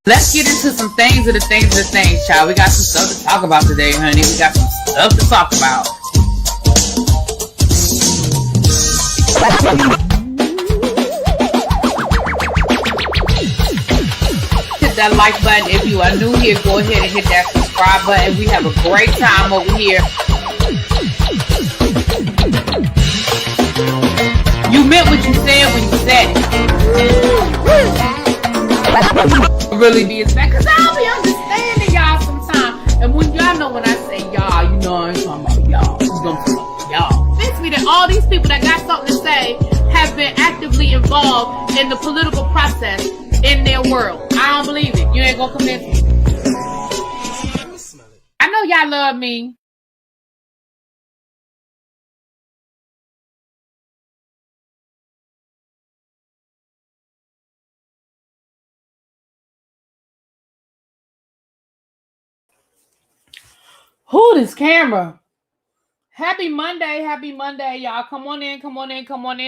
Let's get into some things of the things, child. We got some stuff to talk about today, honey. We got some stuff to talk about. Hit that like button if you are new here. Go ahead and hit that subscribe button. We have a great time over here. You meant what you said when you said it. Really be as bad, because I'll be understanding y'all sometimes. And when y'all know when I say y'all, you know I ain't talking about y'all. You gonna talk about y'all. It makes me that all these people that got something to say have been actively involved in the political process in their world. I don't believe it. You ain't gonna convince me. I know y'all love me. Who this camera? Happy Monday, y'all. Come on in.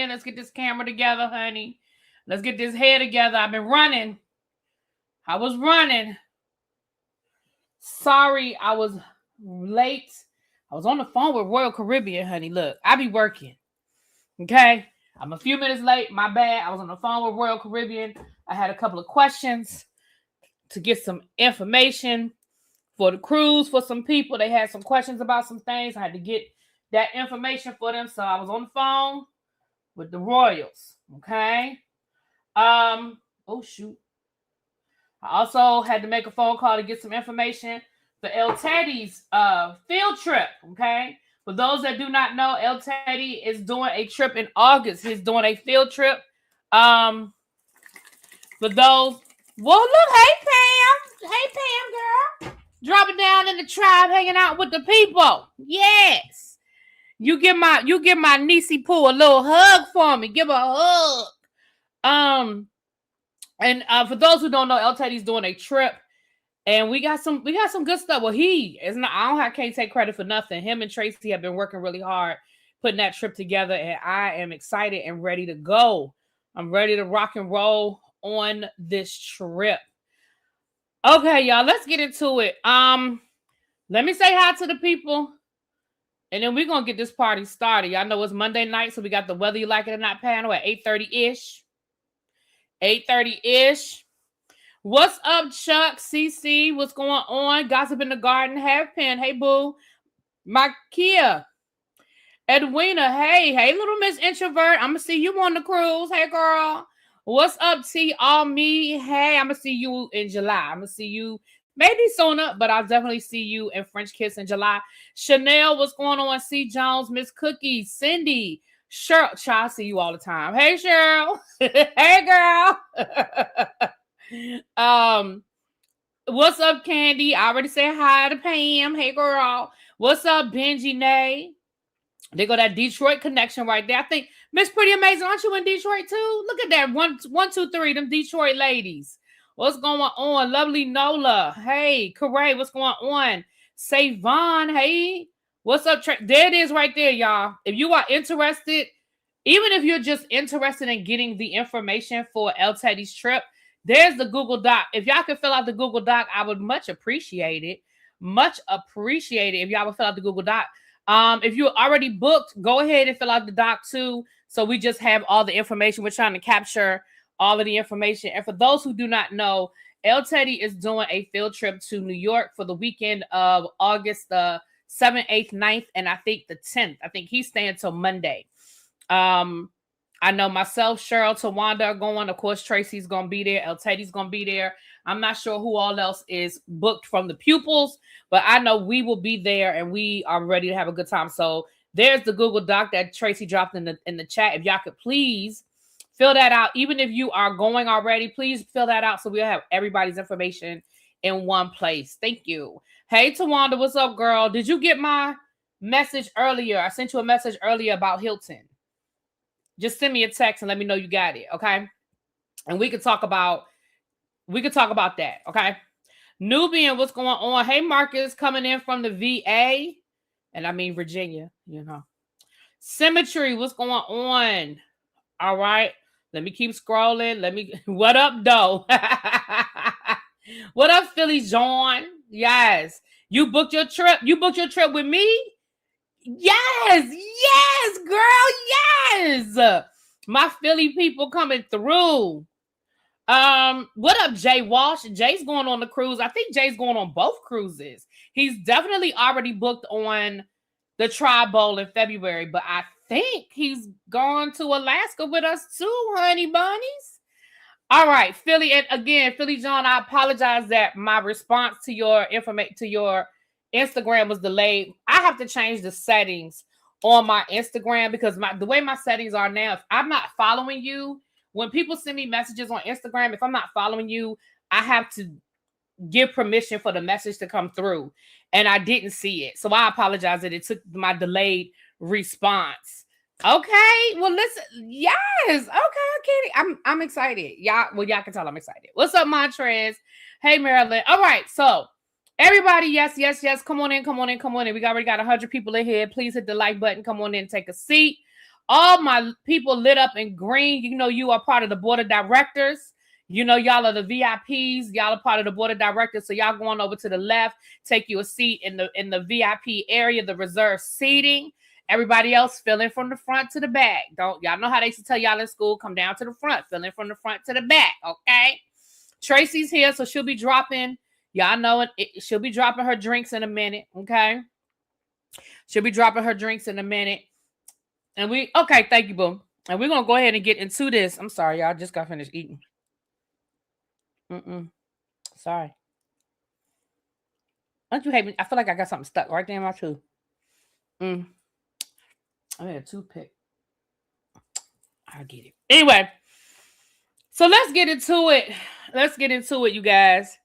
Let's get this camera together, honey. Let's get this hair together. I've been running. I was running. Sorry, I was late. I was on the phone with Royal Caribbean, honey. Look, I be working. Okay? I'm a few minutes late. My bad. I was on the phone with Royal Caribbean. I had a couple of questions to get some information for the cruise for some people. They had some questions about some things. I had to get that information for them. So I was on the phone with the Royals. Okay. Oh shoot. I also had to make a phone call to get some information for El Teddy's field trip. Okay. For those that do not know, El Teddy is doing a trip in August. He's doing a field trip. For those, well, look, hey Pam girl. Dropping down in the tribe, hanging out with the people. Yes. You give my niecey Pooh a little hug for me. Give her a hug. And for those who don't know, El Teddy's doing a trip, and we got some good stuff. Well, I can't take credit for nothing. Him and Tracy have been working really hard putting that trip together, and I am excited and ready to go. I'm ready to rock and roll on this trip. Okay, y'all, let's get into it. Let me say hi to the people, and then we're going to get this party started. Y'all know it's Monday night, so we got the Whether You Like It or Not panel at 8:30-ish. 8:30-ish. What's up, Chuck? CC, what's going on? Gossip in the Garden, Half Pen. Hey, boo. Makia. Edwina, hey, little Miss Introvert. I'm going to see you on the cruise. Hey, girl. What's up, T? All me. Hey, I'm going to see you in July. I'm going to see you maybe sooner, but I'll definitely see you in French Kiss in July. Chanel, what's going on? C. Jones, Miss Cookie, Cindy, Cheryl. I see you all the time. Hey, Cheryl. Hey, girl. What's up, Candy? I already said hi to Pam. Hey, girl. What's up, Benji Nay? They go that Detroit connection right there. I think Miss Pretty Amazing, aren't you in Detroit too? Look at that. 1, 2, 3, them Detroit ladies. What's going on? Lovely Nola. Hey, Corey, what's going on? Savon, hey. What's up? There it is right there, y'all. If you are interested, even if you're just interested in getting the information for El Teddy's trip, there's the Google Doc. If y'all could fill out the Google Doc, I would much appreciate it. Much appreciate it if y'all would fill out the Google Doc. If you're already booked, go ahead and fill out the doc too. So we just have all the information. We're trying to capture all of the information. And for those who do not know, El Teddy is doing a field trip to New York for the weekend of August the 7th, 8th, 9th, and I think the 10th. I think he's staying till Monday. I know myself, Cheryl, Tawanda are going. Of course, Tracy's going to be there. El Teddy's going to be there. I'm not sure who all else is booked from the pupils, but I know we will be there and we are ready to have a good time. So there's the Google Doc that Tracy dropped in the chat. If y'all could please fill that out. Even if you are going already, please fill that out so we'll have everybody's information in one place. Thank you. Hey, Tawanda, what's up, girl? Did you get my message earlier? I sent you a message earlier about Hilton. Just send me a text and let me know you got it, okay? And we could talk about that, okay? Nubian, what's going on? Hey, Marcus, coming in from the VA. And I mean Virginia, you know. Symmetry, what's going on? All right. Let me keep scrolling. What up, though? What up, Philly John? Yes. You booked your trip. You booked your trip with me? Yes. Yes, girl. Yes. My Philly people coming through. What up, Jay Walsh? Jay's going on the cruise. I think Jay's going on both cruises. He's definitely already booked on the Tri Bowl in February, but I think he's gone to Alaska with us too, honey bunnies. All right, Philly, and again, Philly John, I apologize that my response to your Instagram was delayed. I have to change the settings on my Instagram because the way my settings are now, if I'm not following you, when people send me messages on Instagram, if I'm not following you, I have to give permission for the message to come through. And I didn't see it. So I apologize that it took my delayed response. Okay. Well, listen. Yes. Okay. I'm excited. Y'all can tell I'm excited. What's up, Montrez? Hey, Marilyn. All right. So everybody, yes. Come on in. We already got 100 people in here. Please hit the like button. Come on in and take a seat. All my people lit up in green. You know, you are part of the board of directors. You know, y'all are the VIPs. Y'all are part of the board of directors. So y'all going over to the left, take you a seat in the VIP area, the reserved seating. Everybody else fill in from the front to the back. Y'all know how they used to tell y'all in school, come down to the front, fill in from the front to the back. Okay. Tracy's here, so she'll be dropping. Y'all know it. She'll be dropping her drinks in a minute. Okay. She'll be dropping her drinks in a minute. And okay, thank you, boo. And we're gonna go ahead and get into this. I'm sorry, y'all just got finished eating. Sorry. Don't you hate me? I feel like I got something stuck right there in my tooth. I had a toothpick. I get it. Anyway, so let's get into it. You guys.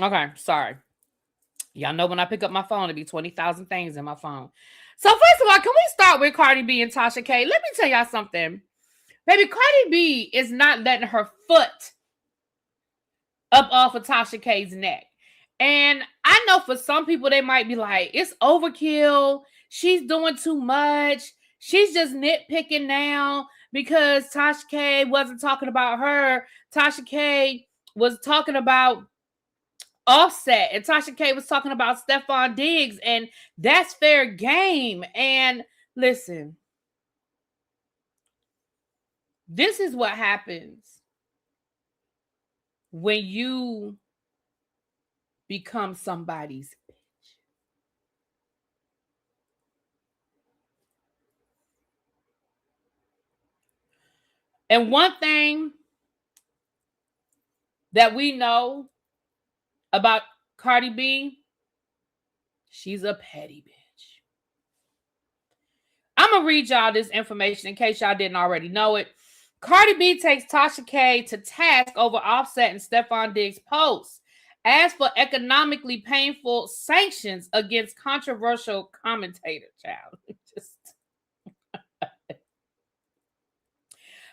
Okay, sorry. Y'all know when I pick up my phone, it'll be 20,000 things in my phone. So first of all, can we start with Cardi B and Tasha K? Let me tell y'all something. Baby, Cardi B is not letting her foot up off of Tasha K's neck. And I know for some people, they might be like, it's overkill. She's doing too much. She's just nitpicking now because Tasha K wasn't talking about her. Tasha K was talking about Offset, and Tasha K was talking about Stephon Diggs, and that's fair game. And listen, this is what happens when you become somebody's bitch. And one thing that we know about Cardi B, she's a petty bitch. I'm going to read y'all this information in case y'all didn't already know it. Cardi B takes Tasha K to task over Offset and Stephon Diggs' posts. As for economically painful sanctions against controversial commentator, child.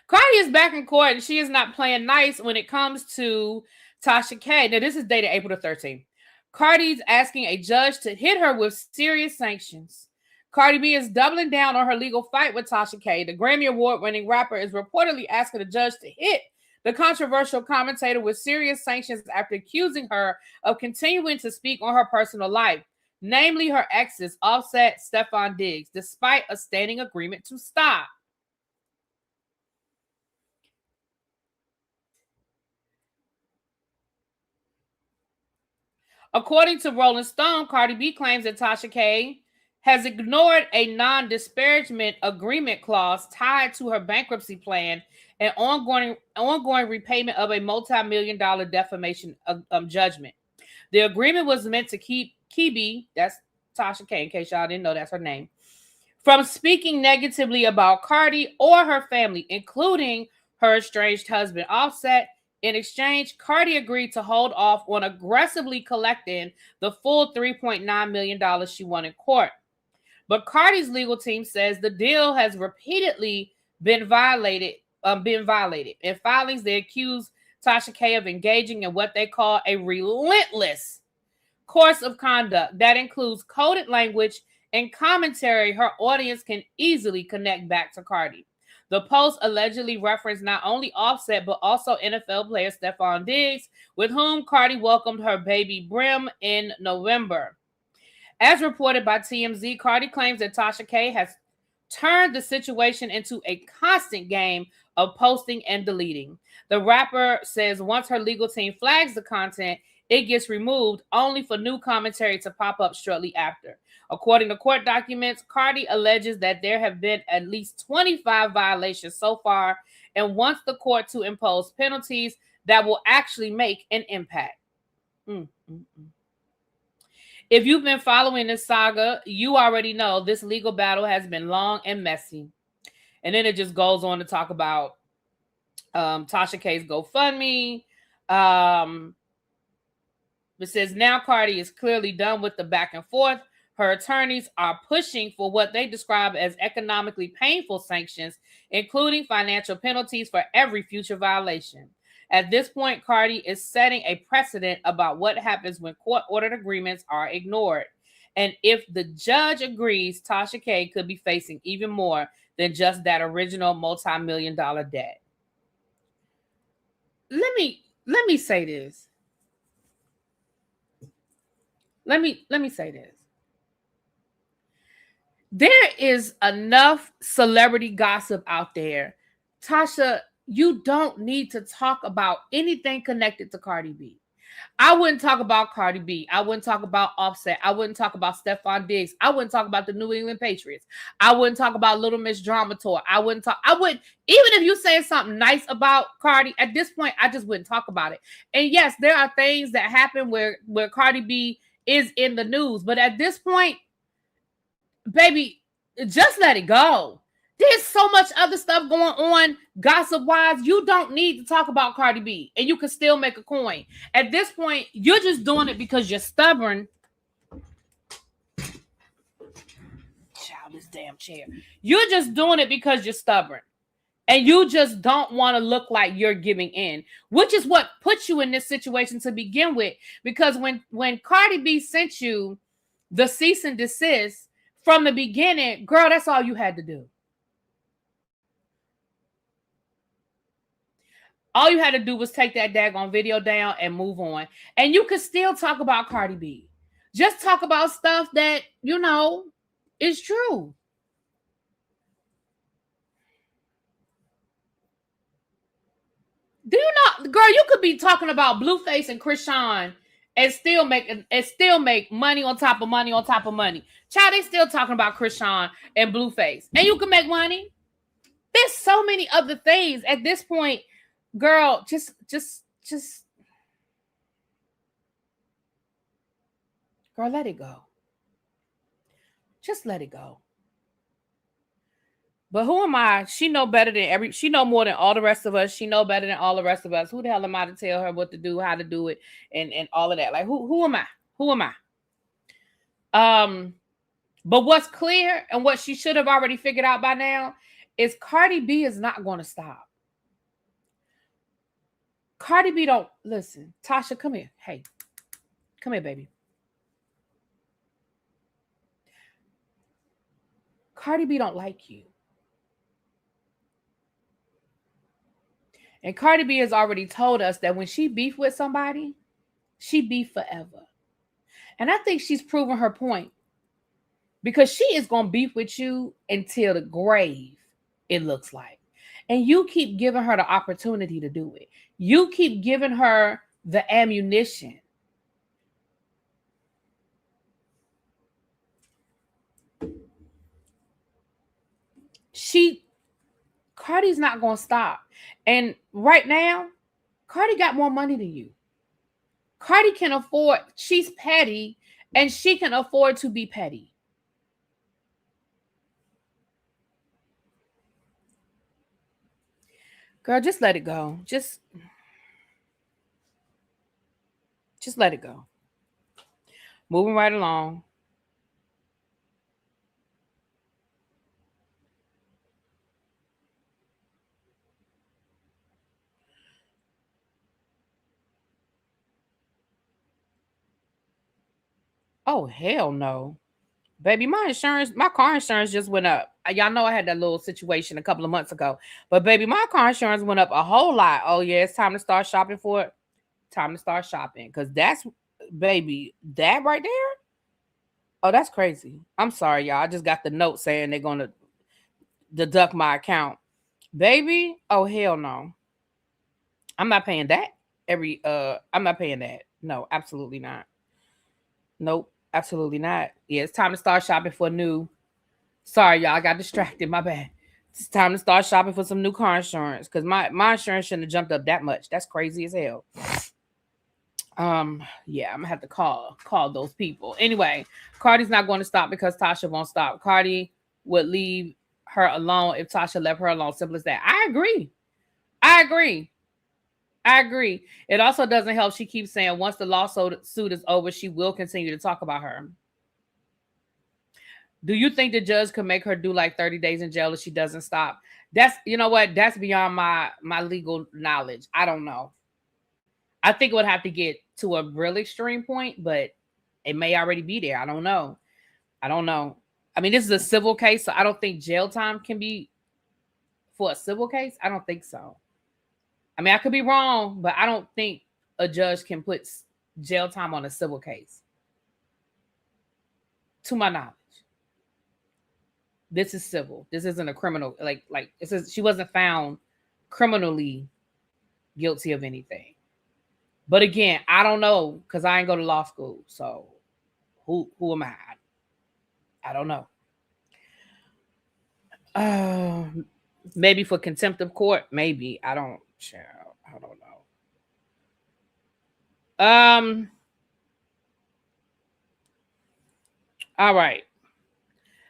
Cardi is back in court and she is not playing nice when it comes to Tasha K. Now, this is dated April the 13th. Cardi's asking a judge to hit her with serious sanctions. Cardi B is doubling down on her legal fight with Tasha K. The Grammy Award-winning rapper is reportedly asking the judge to hit the controversial commentator with serious sanctions after accusing her of continuing to speak on her personal life, namely her exes, Offset, Stephon Diggs, despite a standing agreement to stop. According to Rolling Stone, Cardi B claims that Tasha K has ignored a non-disparagement agreement clause tied to her bankruptcy plan and ongoing repayment of a multi-million-dollar defamation judgment. The agreement was meant to keep Kibi, that's Tasha K, in case y'all didn't know that's her name, from speaking negatively about Cardi or her family, including her estranged husband, Offset. In exchange, Cardi agreed to hold off on aggressively collecting the full $3.9 million she won in court. But Cardi's legal team says the deal has repeatedly been violated. In filings, they accuse Tasha K of engaging in what they call a relentless course of conduct that includes coded language In commentary, her audience can easily connect back to Cardi. The post allegedly referenced not only Offset, but also NFL player Stephon Diggs, with whom Cardi welcomed her baby Brim in November. As reported by TMZ, Cardi claims that Tasha K has turned the situation into a constant game of posting and deleting. The rapper says once her legal team flags the content, it gets removed, only for new commentary to pop up shortly after. According to court documents, Cardi alleges that there have been at least 25 violations so far and wants the court to impose penalties that will actually make an impact. If you've been following this saga, you already know this legal battle has been long and messy. And then it just goes on to talk about Tasha K's GoFundMe. It says now Cardi is clearly done with the back and forth. Her attorneys are pushing for what they describe as economically painful sanctions, including financial penalties for every future violation. At this point, Cardi is setting a precedent about what happens when court-ordered agreements are ignored. And if the judge agrees, Tasha K could be facing even more than just that original multi-million-dollar debt. Let me say this. Let me say this. There is enough celebrity gossip out there. Tasha, you don't need to talk about anything connected to Cardi B. I wouldn't talk about Cardi B. I wouldn't talk about Offset. I wouldn't talk about Stephon Diggs. I wouldn't talk about the New England Patriots. I wouldn't talk about Little Miss Drama Tour. Even if you say something nice about Cardi, at this point, I just wouldn't talk about it. And yes, there are things that happen where Cardi B is in the news. But at this point, baby, just let it go. There's so much other stuff going on gossip-wise. You don't need to talk about Cardi B, and you can still make a coin. At this point, you're just doing it because you're stubborn. Child, this damn chair. You're just doing it because you're stubborn. And you just don't want to look like you're giving in, which is what puts you in this situation to begin with. Because when Cardi B sent you the cease and desist from the beginning, girl, that's all you had to do. All you had to do was take that daggone video down and move on. And you could still talk about Cardi B. Just talk about stuff that, is true. Do you not, girl, you could be talking about Blueface and Krishan and still make money on top of money on top of money. Child, they still talking about Krishan and Blueface. And you can make money. There's so many other things at this point. Girl, just girl, let it go. Just let it go. But who am I? She know better than she know more than all the rest of us. She know better than all the rest of us. Who the hell am I to tell her what to do, how to do it, and all of that? Like, who am I? Who am I? But what's clear and what she should have already figured out by now is Cardi B is not going to stop. Cardi B don't listen. Tasha, come here. Hey, come here, baby. Cardi B don't like you. And Cardi B has already told us that when she beef with somebody, she beef forever. And I think she's proven her point. Because she is going to beef with you until the grave, it looks like. And you keep giving her the opportunity to do it. You keep giving her the ammunition. Cardi's not going to stop. And right now, Cardi got more money than you. Cardi can afford, she's petty, and she can afford to be petty. Girl, just let it go. Just let it go. Moving right along. Oh, hell no. Baby, my car insurance just went up. Y'all know I had that little situation a couple of months ago. But baby, my car insurance went up a whole lot. Oh yeah, it's time to start shopping for it. Time to start shopping. Because that's, baby, that right there. Oh, that's crazy. I'm sorry, y'all. I just got the note saying they're gonna deduct my account. Baby, oh hell no. I'm not paying that. I'm not paying that. No, absolutely not. Nope, absolutely not. Yeah, it's time to start shopping for new. Sorry, y'all, I got distracted. My bad. It's time to start shopping for some new car insurance because my insurance shouldn't have jumped up that much. That's crazy as hell. Yeah, I'm gonna have to call those people. Anyway, Cardi's not going to stop because Tasha won't stop. Cardi would leave her alone if Tasha left her alone. Simple as that. I agree. It also doesn't help. She keeps saying once the lawsuit is over, she will continue to talk about her. Do you think the judge could make her do like 30 days in jail if she doesn't stop? That's, you know what? That's beyond my legal knowledge. I don't know. I think it would have to get to a real extreme point, but it may already be there. I don't know. I mean, this is a civil case, so I don't think jail time can be for a civil case. I don't think so. I mean, I could be wrong, but I don't think a judge can put jail time on a civil case. To my knowledge. This is civil. This isn't a criminal. Like it says, she wasn't found criminally guilty of anything. But again, I don't know because I ain't go to law school. So who am I? I don't know. Maybe for contempt of court. Maybe. I don't know. All right.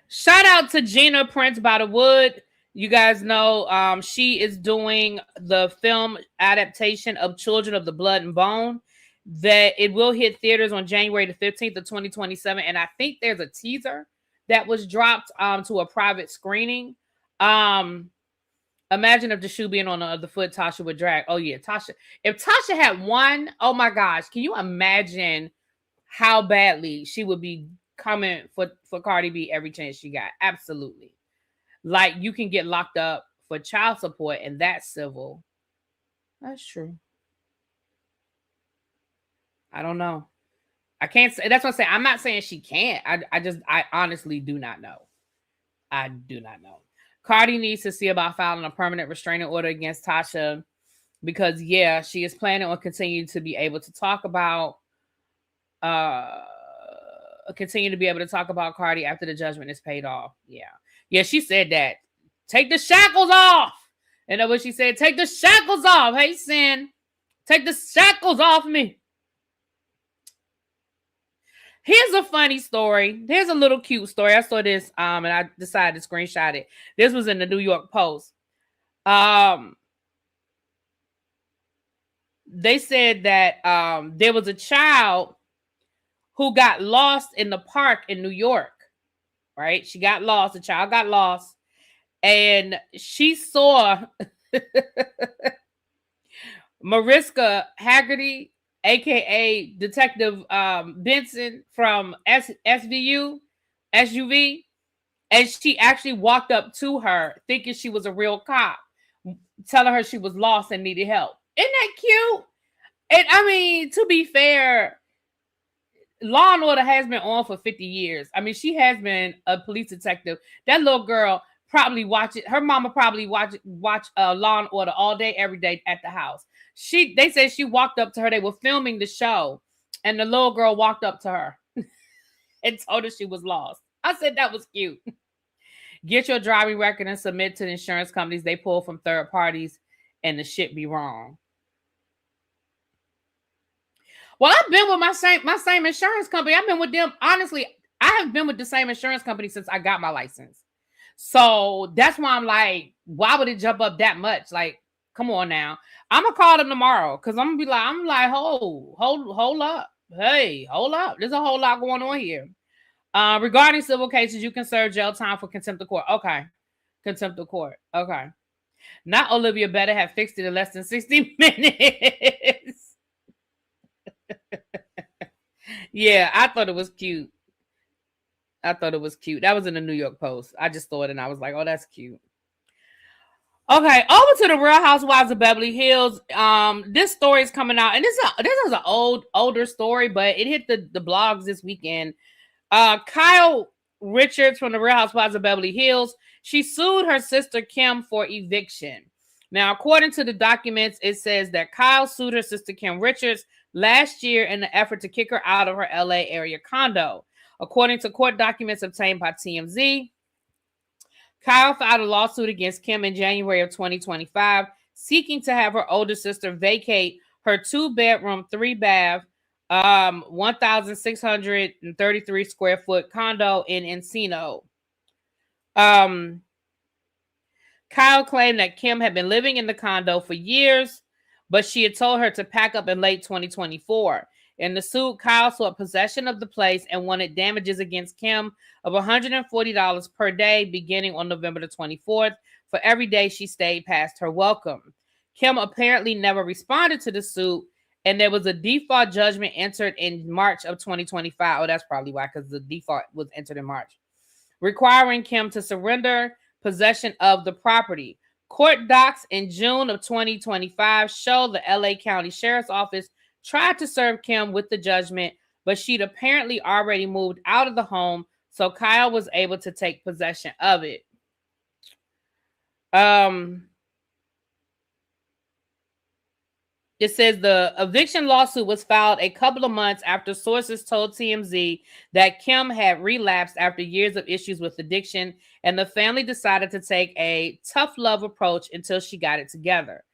Shout out to Gina Prince by the Wood. You guys know she is doing the film adaptation of Children of the Blood and Bone. That it will hit theaters on January the 15th of 2027. And I think there's a teaser that was dropped to a private screening. Imagine if the shoe being on the other foot, Tasha would drag. Oh yeah, Tasha. If Tasha had won, oh my gosh, can you imagine how badly she would be coming for Cardi B every chance she got? Absolutely. Like, you can get locked up for child support, and that's civil. That's true. I don't know. I can't say. That's what I'm saying. I'm not saying she can't. I honestly do not know. I do not know. Cardi needs to see about filing a permanent restraining order against Tasha because, yeah, she is planning on continuing to be able to talk about Cardi after the judgment is paid off. Yeah, she said that. Take the shackles off. And that's what she said. Take the shackles off. Hey, Sin. Take the shackles off me. Here's a funny story. Here's a little cute story. I saw this and I decided to screenshot it. This was in the New York Post. They said that there was a child who got lost in the park in New York, right? She got lost. The child got lost. And she saw Mariska Haggerty, a.k.a. Detective Benson from SUV. And she actually walked up to her thinking she was a real cop, telling her she was lost and needed help. Isn't that cute? And I mean, to be fair, Law and Order has been on for 50 years. I mean, she has been a police detective. That little girl probably her mama probably watch Law and Order all day, every day at the house. They said she walked up to her. They were filming the show, and the little girl walked up to her and told her she was lost. I said that was cute. Get your driving record and submit to the insurance companies. They pull from third parties, and the shit be wrong. Well, I've been with my same insurance company. I've been with them. Honestly, I have been with the same insurance company since I got my license. So that's why I'm like, why would it jump up that much? Like, come on now. I'm gonna call them tomorrow because I'm like, hold up. Hey, hold up. There's a whole lot going on here. Regarding civil cases, you can serve jail time for contempt of court. Okay. Contempt of court. Okay. Not Olivia better have fixed it in less than 60 minutes. Yeah, I thought it was cute. I thought it was cute. That was in the New York Post. I just saw it and I was like, oh, that's cute. Okay, over to the Real Housewives of Beverly Hills. This story is coming out, and this is an older story, but it hit the blogs this weekend. Kyle Richards from the Real Housewives of Beverly Hills, she sued her sister Kim for eviction. Now, according to the documents, it says that Kyle sued her sister Kim Richards last year in an effort to kick her out of her LA area condo. According to court documents obtained by TMZ, Kyle filed a lawsuit against Kim in January of 2025, seeking to have her older sister vacate her 2-bedroom, 3-bath, 1,633 square foot condo in Encino. Kyle claimed that Kim had been living in the condo for years, but she had told her to pack up in late 2024. In the suit, Kyle sought possession of the place and wanted damages against Kim of $140 per day beginning on November the 24th for every day she stayed past her welcome. Kim apparently never responded to the suit, and there was a default judgment entered in March of 2025. Oh, that's probably why, because the default was entered in March, requiring Kim to surrender possession of the property. Court docs in June of 2025 show the LA County Sheriff's Office tried to serve Kim with the judgment, but she'd apparently already moved out of the home, so Kyle was able to take possession of it. It says the eviction lawsuit was filed a couple of months after sources told TMZ that Kim had relapsed after years of issues with addiction, and the family decided to take a tough love approach until she got it together.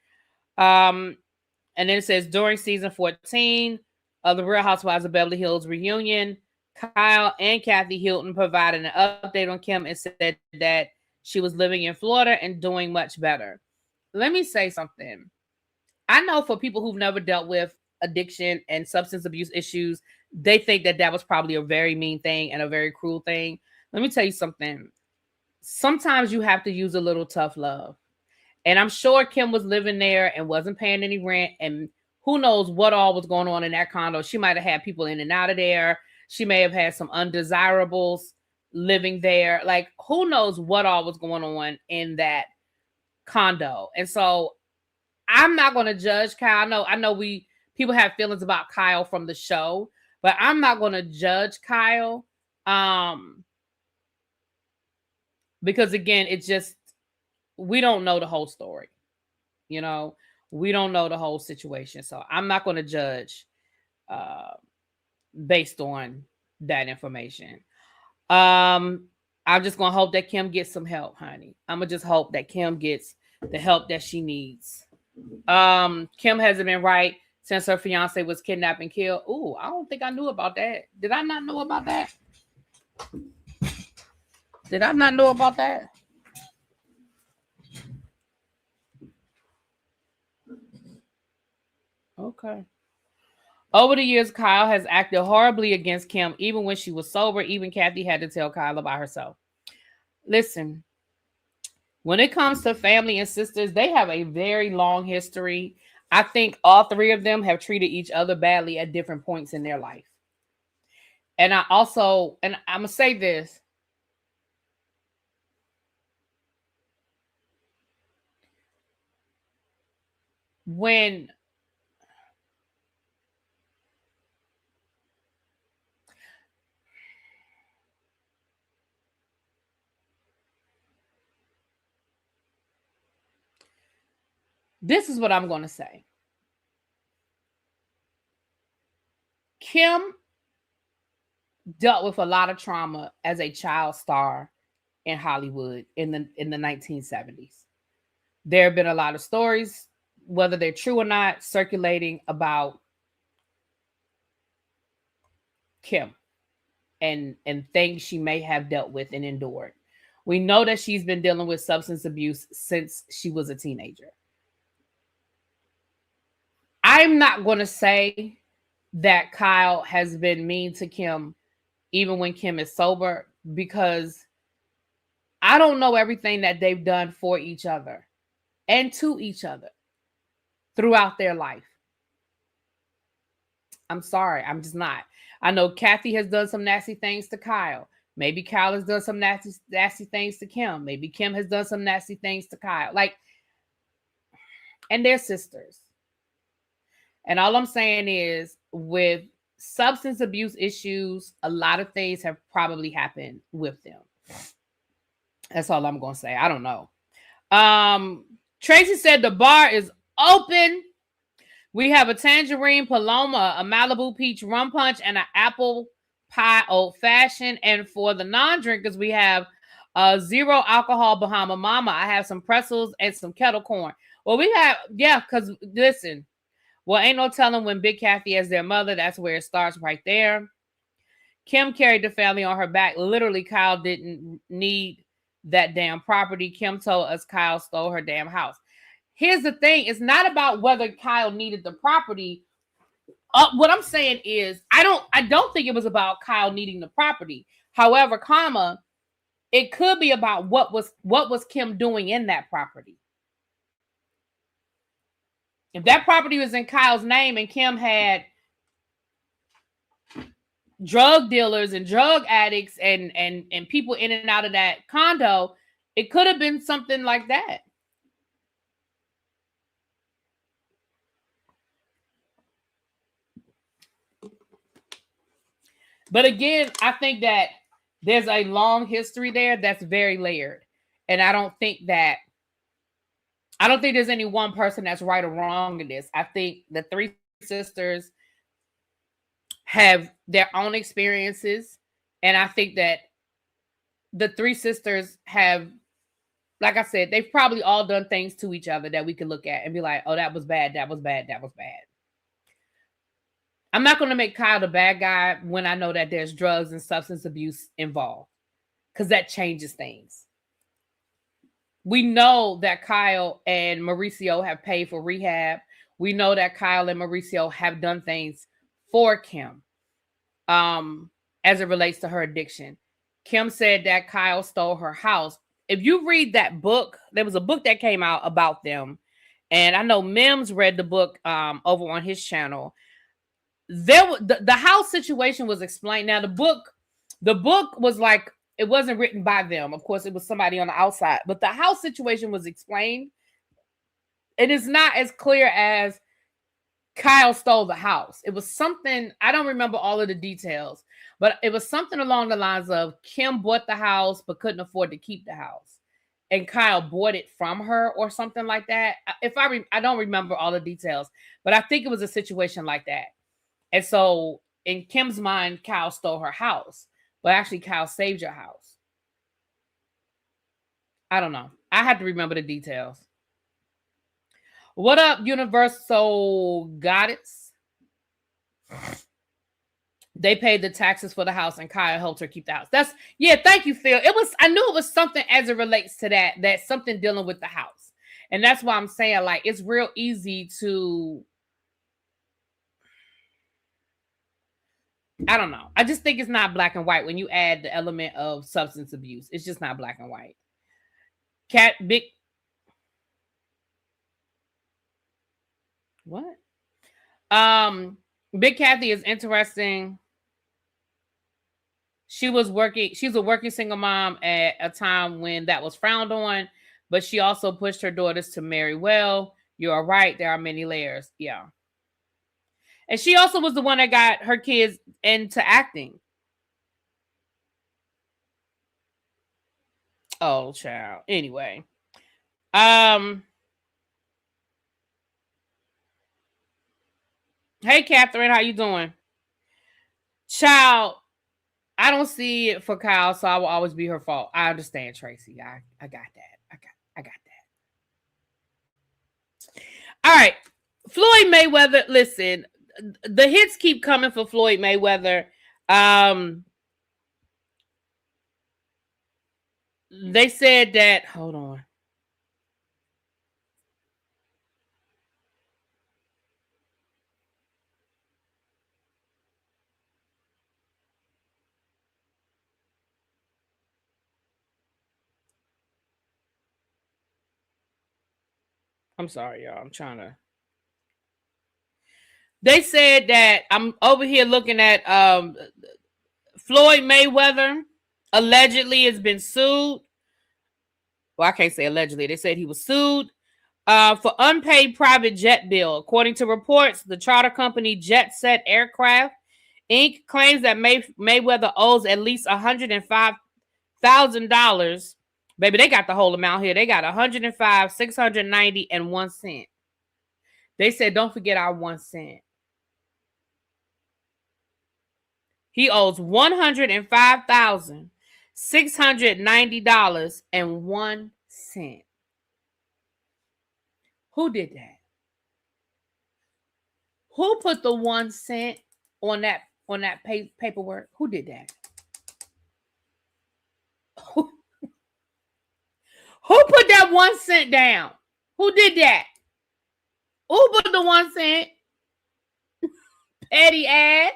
And then it says during season 14 of the Real Housewives of Beverly Hills reunion, Kyle and Kathy Hilton provided an update on Kim and said that she was living in Florida and doing much better. Let me say something. I know for people who've never dealt with addiction and substance abuse issues, they think that that was probably a very mean thing and a very cruel thing. Let me tell you something. Sometimes you have to use a little tough love. And I'm sure Kim was living there and wasn't paying any rent. And who knows what all was going on in that condo. She might have had people in and out of there. She may have had some undesirables living there. Like, who knows what all was going on in that condo. And so I'm not going to judge Kyle. I know people have feelings about Kyle from the show, but I'm not going to judge Kyle. Because again, it's just, we don't know the whole story. You know, we don't know the whole situation. So I'm not going to judge based on that information. I'm just going to hope that Kim gets some help, honey. I'm going to just hope that Kim gets the help that she needs. Kim hasn't been right since her fiance was kidnapped and killed. Ooh, I don't think I knew about that. Did I not know about that? Did I not know about that? Okay. Over the years, Kyle has acted horribly against Kim, even when she was sober. Even Kathy had to tell Kyle about herself. Listen, when it comes to family and sisters, they have a very long history. I think all three of them have treated each other badly at different points in their life. And I'm going to say this. When this is what I'm going to say. Kim dealt with a lot of trauma as a child star in Hollywood in the 1970s. There have been a lot of stories, whether they're true or not, circulating about Kim and things she may have dealt with and endured. We know that she's been dealing with substance abuse since she was a teenager. I'm not going to say that Kyle has been mean to Kim even when Kim is sober, because I don't know everything that they've done for each other and to each other throughout their life. I'm sorry, I'm just not. I know Kathy has done some nasty things to Kyle. Maybe Kyle has done some nasty things to Kim. Maybe Kim has done some nasty things to Kyle. Like, and they're sisters. And all I'm saying is, with substance abuse issues, a lot of things have probably happened with them. That's all I'm going to say. I don't know. Tracy said the bar is open. We have a tangerine paloma, a Malibu peach rum punch, and an apple pie old fashioned. And for the non-drinkers, we have a 0 alcohol Bahama Mama. I have some pretzels and some kettle corn. Well, we have, yeah, because listen, well, ain't no telling when Big Kathy as their mother. That's where it starts right there. Kim carried the family on her back. Literally, Kyle didn't need that damn property. Kim told us Kyle stole her damn house. Here's the thing. It's not about whether Kyle needed the property. What I'm saying is, I don't think it was about Kyle needing the property. However, it could be about what was Kim doing in that property. If that property was in Kyle's name and Kim had drug dealers and drug addicts and people in and out of that condo, it could have been something like that. But again, I think that there's a long history there that's very layered. And I don't think there's any one person that's right or wrong in this. I think the three sisters have their own experiences. And I think that the three sisters have, like I said, they've probably all done things to each other that we could look at and be like, oh, that was bad, that was bad, that was bad. I'm not going to make Kyle the bad guy when I know that there's drugs and substance abuse involved, because that changes things. We know that Kyle and Mauricio have paid for rehab. We know that Kyle and Mauricio have done things for Kim as it relates to her addiction. Kim said that Kyle stole her house. If you read that book, there was a book that came out about them. And I know Mims read the book over on his channel. The house situation was explained. Now, the book was like, it wasn't written by them. Of course, it was somebody on the outside. But the house situation was explained. It is not as clear as Kyle stole the house. It was something, I don't remember all of the details, but it was something along the lines of Kim bought the house but couldn't afford to keep the house. And Kyle bought it from her or something like that. I don't remember all the details, but I think it was a situation like that. And so in Kim's mind, Kyle stole her house, but actually Kyle saved your house. I don't know. I had to remember the details. What up, Universal Goddess? They paid the taxes for the house and Kyle helped her keep the house. Thank you, Phil. I knew it was something as it relates to that's something dealing with the house. And that's why I'm saying, like, it's real easy to, I don't know. I just think it's not black and white when you add the element of substance abuse. It's just not black and white. What? Big Kathy is interesting. She's a working single mom at a time when that was frowned on, but she also pushed her daughters to marry well. You are right. There are many layers. Yeah. And she also was the one that got her kids into acting. Oh, child. Anyway. Hey, Catherine, how you doing? Child, I don't see it for Kyle, so I will always be her fault. I understand, Tracy. I got that. I got that. All right. Floyd Mayweather, listen, the hits keep coming for Floyd Mayweather. They said that, hold on. I'm sorry, y'all. I'm trying to. They said that I'm over here looking at Floyd Mayweather. allegedly has been sued. Well, I can't say allegedly. They said he was sued for unpaid private jet bill. According to reports, the charter company Jet Set Aircraft Inc. claims that Mayweather owes at least $105,000. Baby, they got the whole amount here. They got 105, 690, and 1 cent. They said, don't forget our 1 cent. He owes $105,690.01. Who did that? Who put the 1 cent on that paperwork? Who did that? Who put that 1 cent down? Who did that? Who put the 1 cent? Petty ass.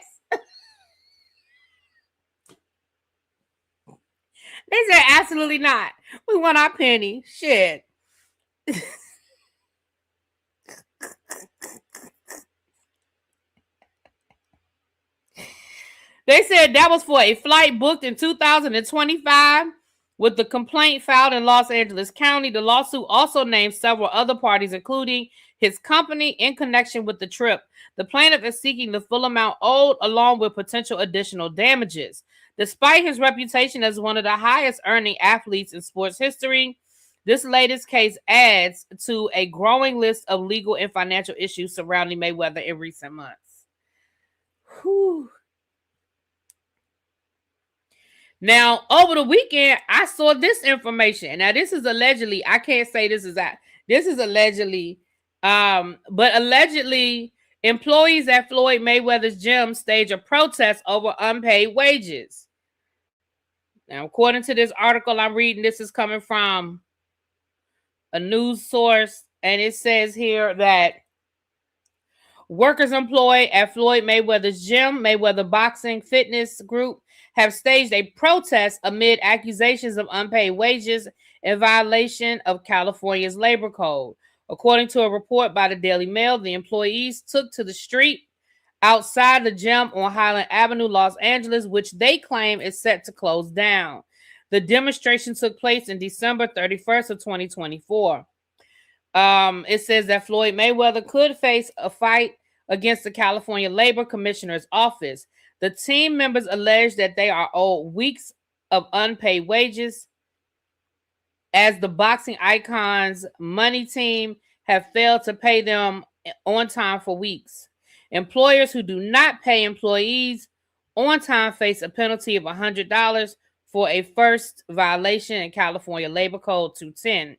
They said absolutely not. We want our penny. Shit. They said that was for a flight booked in 2025 with the complaint filed in Los Angeles County. The lawsuit also named several other parties, including his company, in connection with the trip. The plaintiff is seeking the full amount owed along with potential additional damages. Despite his reputation as one of the highest earning athletes in sports history, this latest case adds to a growing list of legal and financial issues surrounding Mayweather in recent months. Whew. Now, over the weekend, I saw this information. Now, this is allegedly, I can't say this is that. This is allegedly, but allegedly, employees at Floyd Mayweather's gym stage a protest over unpaid wages. Now, according to this article I'm reading, this is coming from a news source, and it says here that workers employed at Floyd Mayweather's gym, Mayweather Boxing Fitness Group, have staged a protest amid accusations of unpaid wages in violation of California's labor code. According to a report by the Daily Mail, the employees took to the street outside the gym on Highland Avenue, Los Angeles, which they claim is set to close down. The demonstration took place in December 31st of 2024. It says that Floyd Mayweather could face a fight against the California Labor Commissioner's office. The team members allege that they are owed weeks of unpaid wages, as the boxing icon's money team have failed to pay them on time for weeks. Employers who do not pay employees on time face a penalty of $100 for a first violation in California Labor Code 210.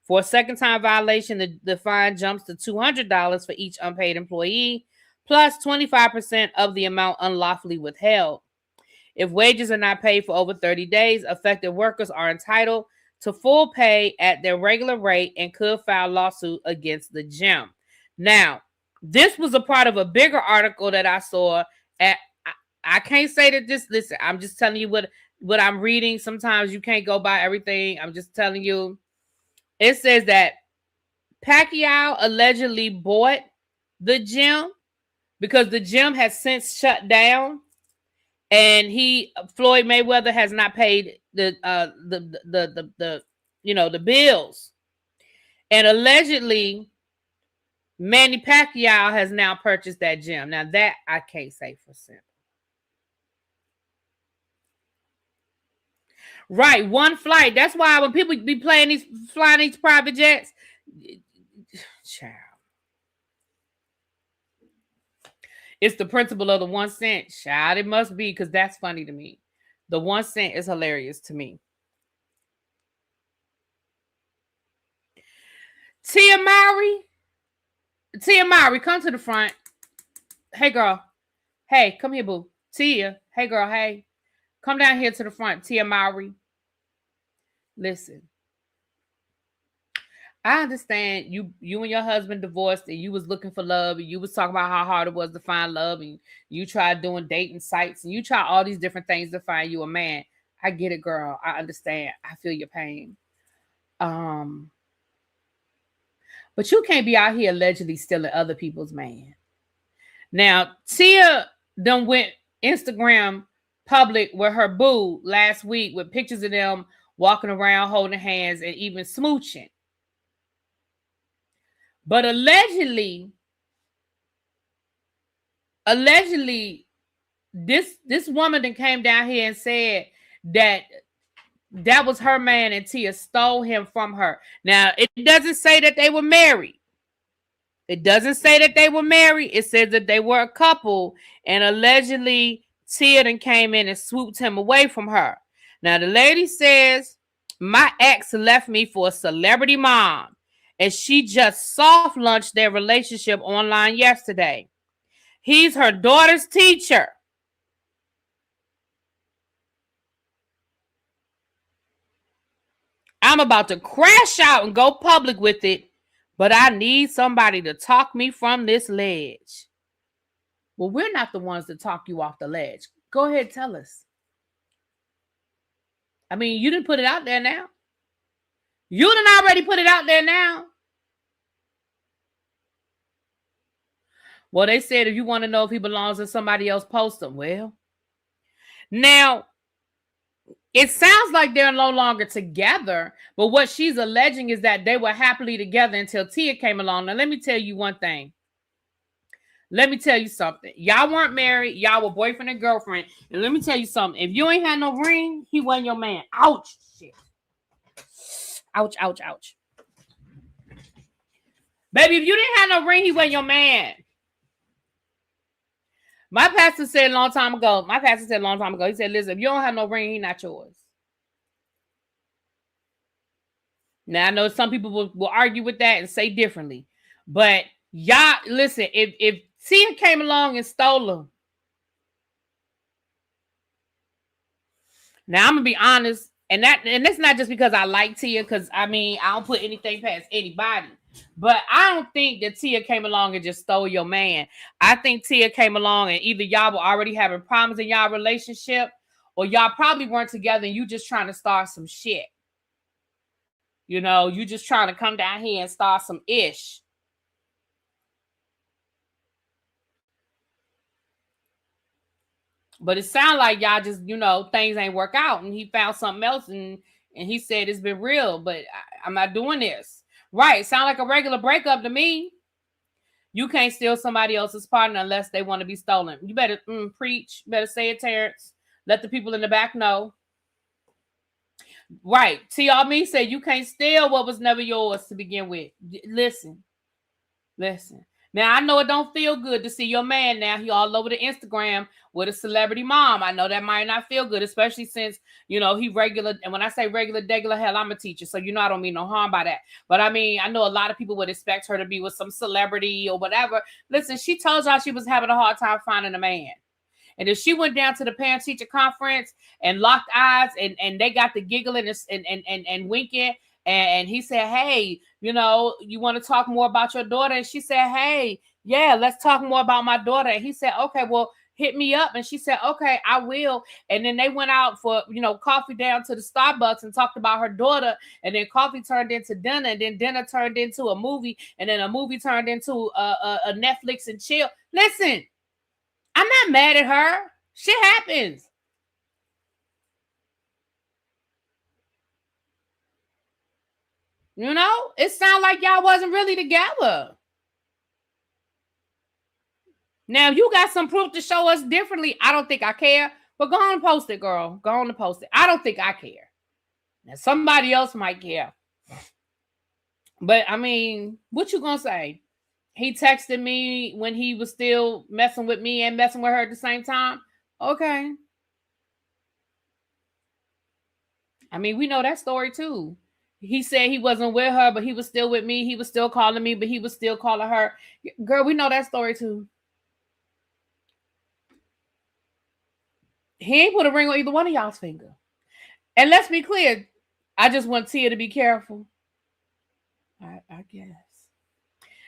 For a second-time violation, the fine jumps to $200 for each unpaid employee, plus 25% of the amount unlawfully withheld. If wages are not paid for over 30 days, affected workers are entitled to full pay at their regular rate and could file a lawsuit against the gym. Now, this was a part of a bigger article that I saw. I can't say that this, listen, I'm just telling you what I'm reading. Sometimes you can't go by everything. I'm just telling you. It says that Pacquiao allegedly bought the gym because the gym has since shut down, and Floyd Mayweather has not paid the bills, and allegedly Manny Pacquiao has now purchased that gym. Now that I can't say for certain. Right, one flight. That's why when people be flying these private jets, child. It's the principle of the 1 cent. Child, it must be, because that's funny to me. The 1 cent is hilarious to me. Tia Mowry, come to the front. Hey, girl. Hey, come here, boo. Tia. Hey, girl. Hey. Come down here to the front, Tia Mowry. Listen. I understand you and your husband divorced, and you was looking for love, and you was talking about how hard it was to find love, and you tried doing dating sites, and you tried all these different things to find you a man. I get it, girl. I understand. I feel your pain. But you can't be out here allegedly stealing other people's man. Now, Tia done went Instagram public with her boo last week with pictures of them walking around holding hands and even smooching. But allegedly, this woman that came down here and said that was her man and Tia stole him from her. Now, it doesn't say that they were married. It doesn't say that they were married. It says that they were a couple, and allegedly Tia then came in and swooped him away from her. Now, the lady says, my ex left me for a celebrity mom, and she just soft launched their relationship online yesterday. He's her daughter's teacher. I'm about to crash out and go public with it, but I need somebody to talk me from this ledge. Well, we're not the ones to talk you off the ledge. Go ahead, tell us. I mean, you didn't put it out there now. You didn't already put it out there now. Well, they said if you want to know if he belongs to somebody else, post him. Well, now, it sounds like they're no longer together, but what she's alleging is that they were happily together until Tia came along. Now, let me tell you one thing. Let me tell you something. Y'all weren't married. Y'all were boyfriend and girlfriend. And let me tell you something. If you ain't had no ring, he wasn't your man. Ouch. Shit. Ouch, ouch, ouch. Baby, if you didn't have no ring, he wasn't your man. My pastor said a long time ago, he said, listen, if you don't have no ring, he not yours. Now, I know some people will argue with that and say differently. But y'all, listen, if Tia came along and stole him. Now, I'm going to be honest. And that's not just because I like Tia, because, I mean, I don't put anything past anybody. But I don't think that Tia came along and just stole your man. I think Tia came along and either y'all were already having problems in y'all relationship, or y'all probably weren't together and you just trying to start some shit. You know, you just trying to come down here and start some ish. But it sounds like y'all just, you know, things ain't work out and he found something else and he said it's been real, but I'm not doing this. Right. Sound like a regular breakup to me. You can't steal somebody else's partner unless they want to be stolen. You better preach. You better say it, Terrence. Let the people in the back know. Right. T.R.Me. said you can't steal what was never yours to begin with. Listen. Now, I know it don't feel good to see your man now. He all over the Instagram with a celebrity mom. I know that might not feel good, especially since, you know, he regular. And when I say regular, hell, I'm a teacher. So, you know, I don't mean no harm by that. But I mean, I know a lot of people would expect her to be with some celebrity or whatever. Listen, she told y'all she was having a hard time finding a man. And if she went down to the parent-teacher conference and locked eyes and they got the giggling and winking, and he said, hey, you know, you want to talk more about your daughter? And she said, hey, yeah, let's talk more about my daughter. And he said, okay, well, hit me up. And she said, okay, I will. And then they went out for, you know, coffee down to the Starbucks and talked about her daughter. And then coffee turned into dinner. And then dinner turned into a movie. And then a movie turned into a Netflix and chill. Listen, I'm not mad at her. Shit happens. You know, it sounds like y'all wasn't really together. Now, if you got some proof to show us differently, I don't think I care. But go on and post it, girl. Go on and post it. I don't think I care. Now, somebody else might care. But, I mean, what you gonna say? He texted me when he was still messing with me and messing with her at the same time? Okay. I mean, we know that story, too. He said he wasn't with her, but he was still with me. He was still calling me, but he was still calling her. Girl, we know that story too. He ain't put a ring on either one of y'all's finger. And let's be clear, I just want Tia to be careful. I guess.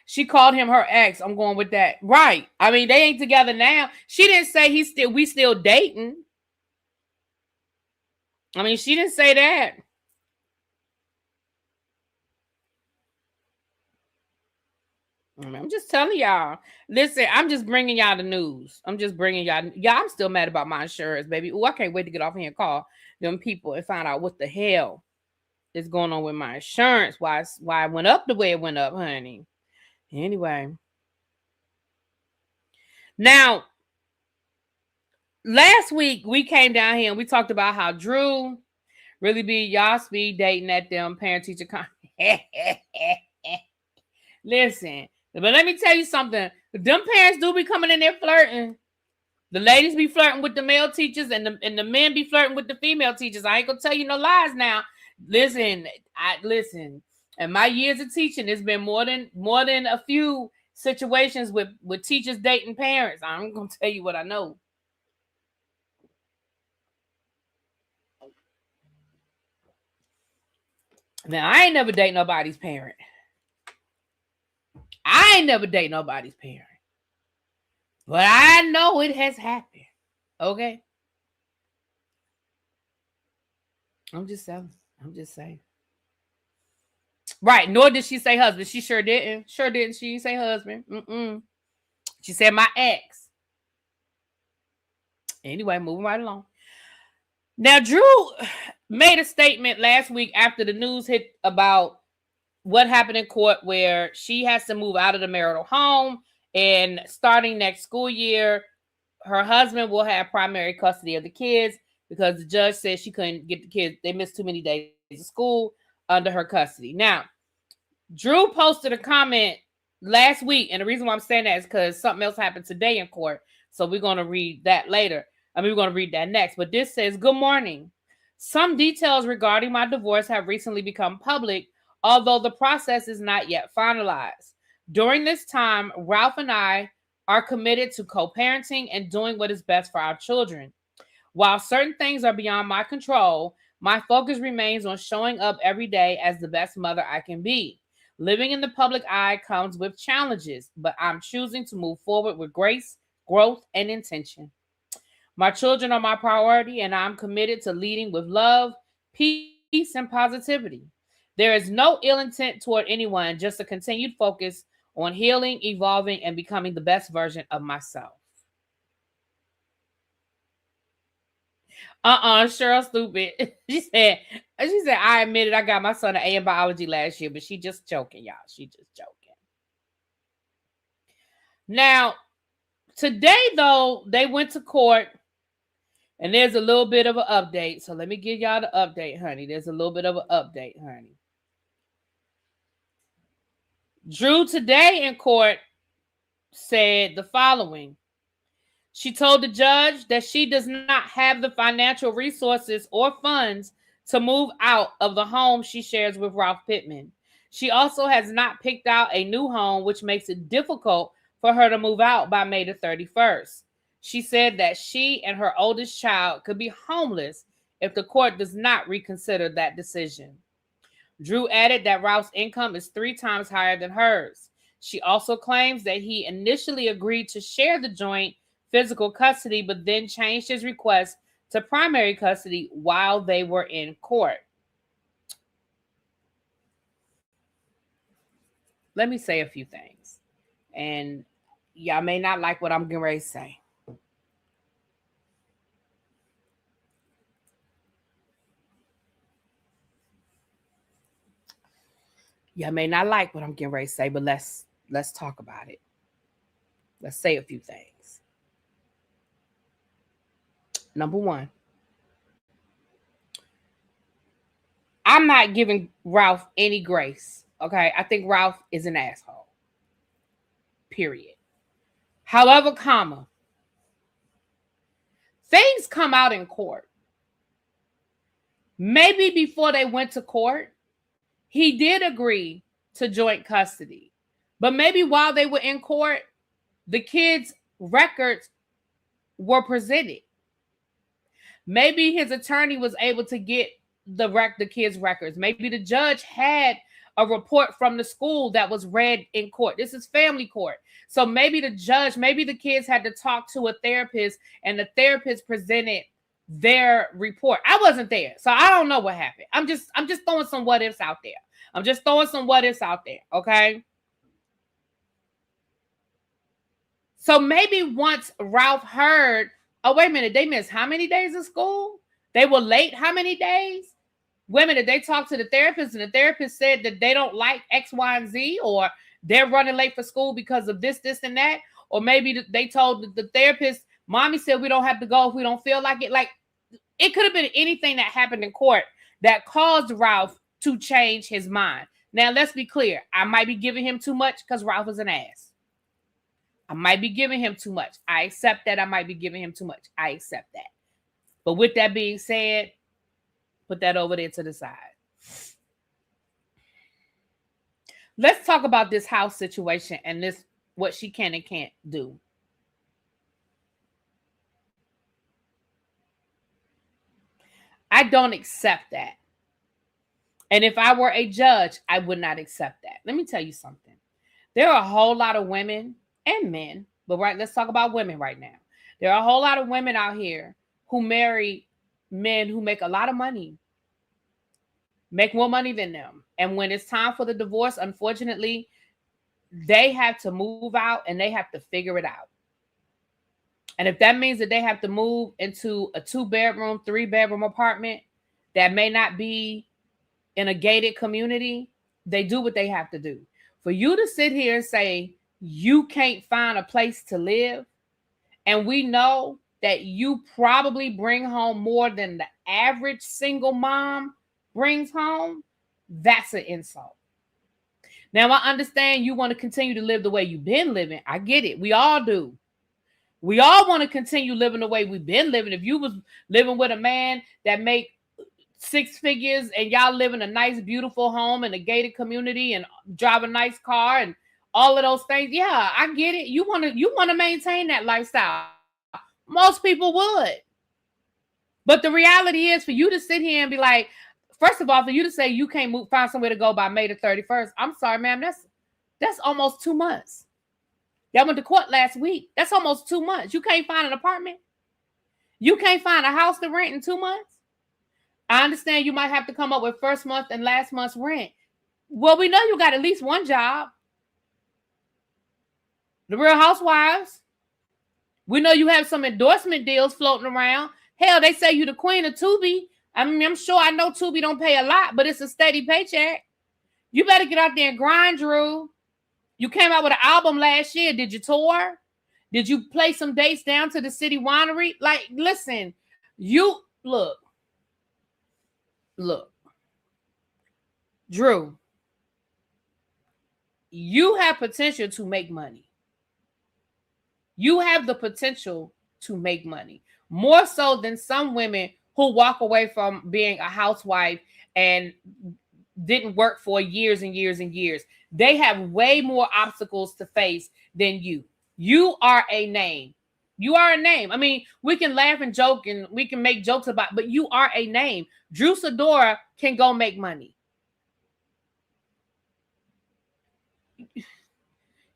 She called him her ex. I'm going with that. Right. I mean, they ain't together now. She didn't say we still dating. I mean, she didn't say that. I'm just telling y'all. Listen, I'm just bringing y'all the news. I'm just bringing y'all. I'm still mad about my insurance, baby. Oh, I can't wait to get off here and call them people and find out what the hell is going on with my insurance. Why it went up the way it went up, honey. Anyway. Now, last week we came down here and we talked about how Drew really be y'all speed dating at them parent teacher Listen, but let me tell you something. Them parents do be coming in there flirting. The ladies be flirting with the male teachers, and the men be flirting with the female teachers. I ain't gonna tell you no lies now. Listen, listen. In my years of teaching, it's been more than a few situations with teachers dating parents. I'm gonna tell you what I know. Now, I ain't never date nobody's parent. But I know it has happened. Okay? I'm just saying. Right. Nor did she say husband. She sure didn't. She didn't say husband. She said my ex. Anyway, moving right along. Now, Drew made a statement last week after the news hit about what happened in court, where she has to move out of the marital home, and starting next school year, her husband will have primary custody of the kids because the judge said she couldn't get the kids. They missed too many days of school under her custody. Now, Drew posted a comment last week, and the reason why I'm saying that is because something else happened today in court. So we're going to read that later. We're going to read that next. But this says, "Good morning. Some details regarding my divorce have recently become public, although the process is not yet finalized. During this time, Ralph and I are committed to co-parenting and doing what is best for our children. While certain things are beyond my control, my focus remains on showing up every day as the best mother I can be. Living in the public eye comes with challenges, but I'm choosing to move forward with grace, growth, and intention. My children are my priority, and I'm committed to leading with love, peace, and positivity. There is no ill intent toward anyone, just a continued focus on healing, evolving, and becoming the best version of myself." Cheryl stupid. She said, "I admitted I got my son an A in biology last year," but she just joking, y'all. She just joking. Now, today, though, they went to court, and there's a little bit of an update. So let me give y'all the update, honey. There's a little bit of an update, honey. Drew today in court said the following. She told the judge that she does not have the financial resources or funds to move out of the home she shares with Ralph Pittman. She also has not picked out a new home, which makes it difficult for her to move out by May the 31st. She said that she and her oldest child could be homeless if the court does not reconsider that decision. Drew added that Ralph's income is 3 times higher than hers. She also claims that he initially agreed to share the joint physical custody, but then changed his request to primary custody while they were in court. Let me say a few things, and y'all may not like what I'm getting ready to say. Y'all may not like what I'm getting ready to say, but let's talk about it. Let's say a few things. Number one, I'm not giving Ralph any grace. Okay, I think Ralph is an asshole. Period. However, things come out in court. Maybe before they went to court, he did agree to joint custody. But maybe while they were in court, the kids' records were presented. Maybe his attorney was able to get the kids' records. Maybe the judge had a report from the school that was read in court. This is family court. So maybe the kids had to talk to a therapist, and the therapist presented their report. I wasn't there, so I don't know what happened. I'm just throwing some what ifs out there. Okay? So maybe once Ralph heard, oh, wait a minute, they missed how many days of school? They were late how many days? Wait a minute, they talked to the therapist and the therapist said that they don't like X, Y, and Z, or they're running late for school because of this, and that. Or maybe they told the therapist, mommy said we don't have to go if we don't feel like it. Like, it could have been anything that happened in court that caused Ralph to change his mind. Now, let's be clear. I might be giving him too much because Ralph is an ass. I might be giving him too much. I accept that. I might be giving him too much. I accept that. But with that being said, put that over there to the side. Let's talk about this house situation and this, what she can and can't do. I don't accept that. And if I were a judge, I would not accept that. Let me tell you something. There are a whole lot of women and men, but let's talk about women right now. There are a whole lot of women out here who marry men who make a lot of money, make more money than them. And when it's time for the divorce, unfortunately, they have to move out and they have to figure it out. And if that means that they have to move into a 2-bedroom, 3-bedroom apartment that may not be in a gated community, they do what they have to do. For you to sit here and say you can't find a place to live, and we know that you probably bring home more than the average single mom brings home, that's an insult. Now, I understand you want to continue to live the way you've been living. I get it. We all do. We all want to continue living the way we've been living. If you was living with a man that make 6 figures and y'all live in a nice, beautiful home in a gated community and drive a nice car and all of those things, yeah, I get it. You want to maintain that lifestyle. Most people would. But the reality is, for you to sit here and be like, first of all, for you to say you can't find somewhere to go by May the 31st, I'm sorry, ma'am, that's almost 2 months. That went to court last week. That's almost 2 months. You can't find an apartment. You can't find a house to rent in 2 months. I understand you might have to come up with first month and last month's rent. Well, we know you got at least one job. The Real Housewives. We know you have some endorsement deals floating around. Hell, they say you the queen of Tubi. I mean, I'm sure I know Tubi don't pay a lot, but it's a steady paycheck. You better get out there and grind, Drew. You came out with an album last year. Did you tour? Did you play some dates down to the city winery? Like, listen, you look. Drew, you have potential to make money. You have the potential to make money. More so than some women who walk away from being a housewife and didn't work for years and years and years. They have way more obstacles to face than you. You are a name. You are a name. I mean, we can laugh and joke and we can make jokes about, but you are a name. Drew Sidora can go make money.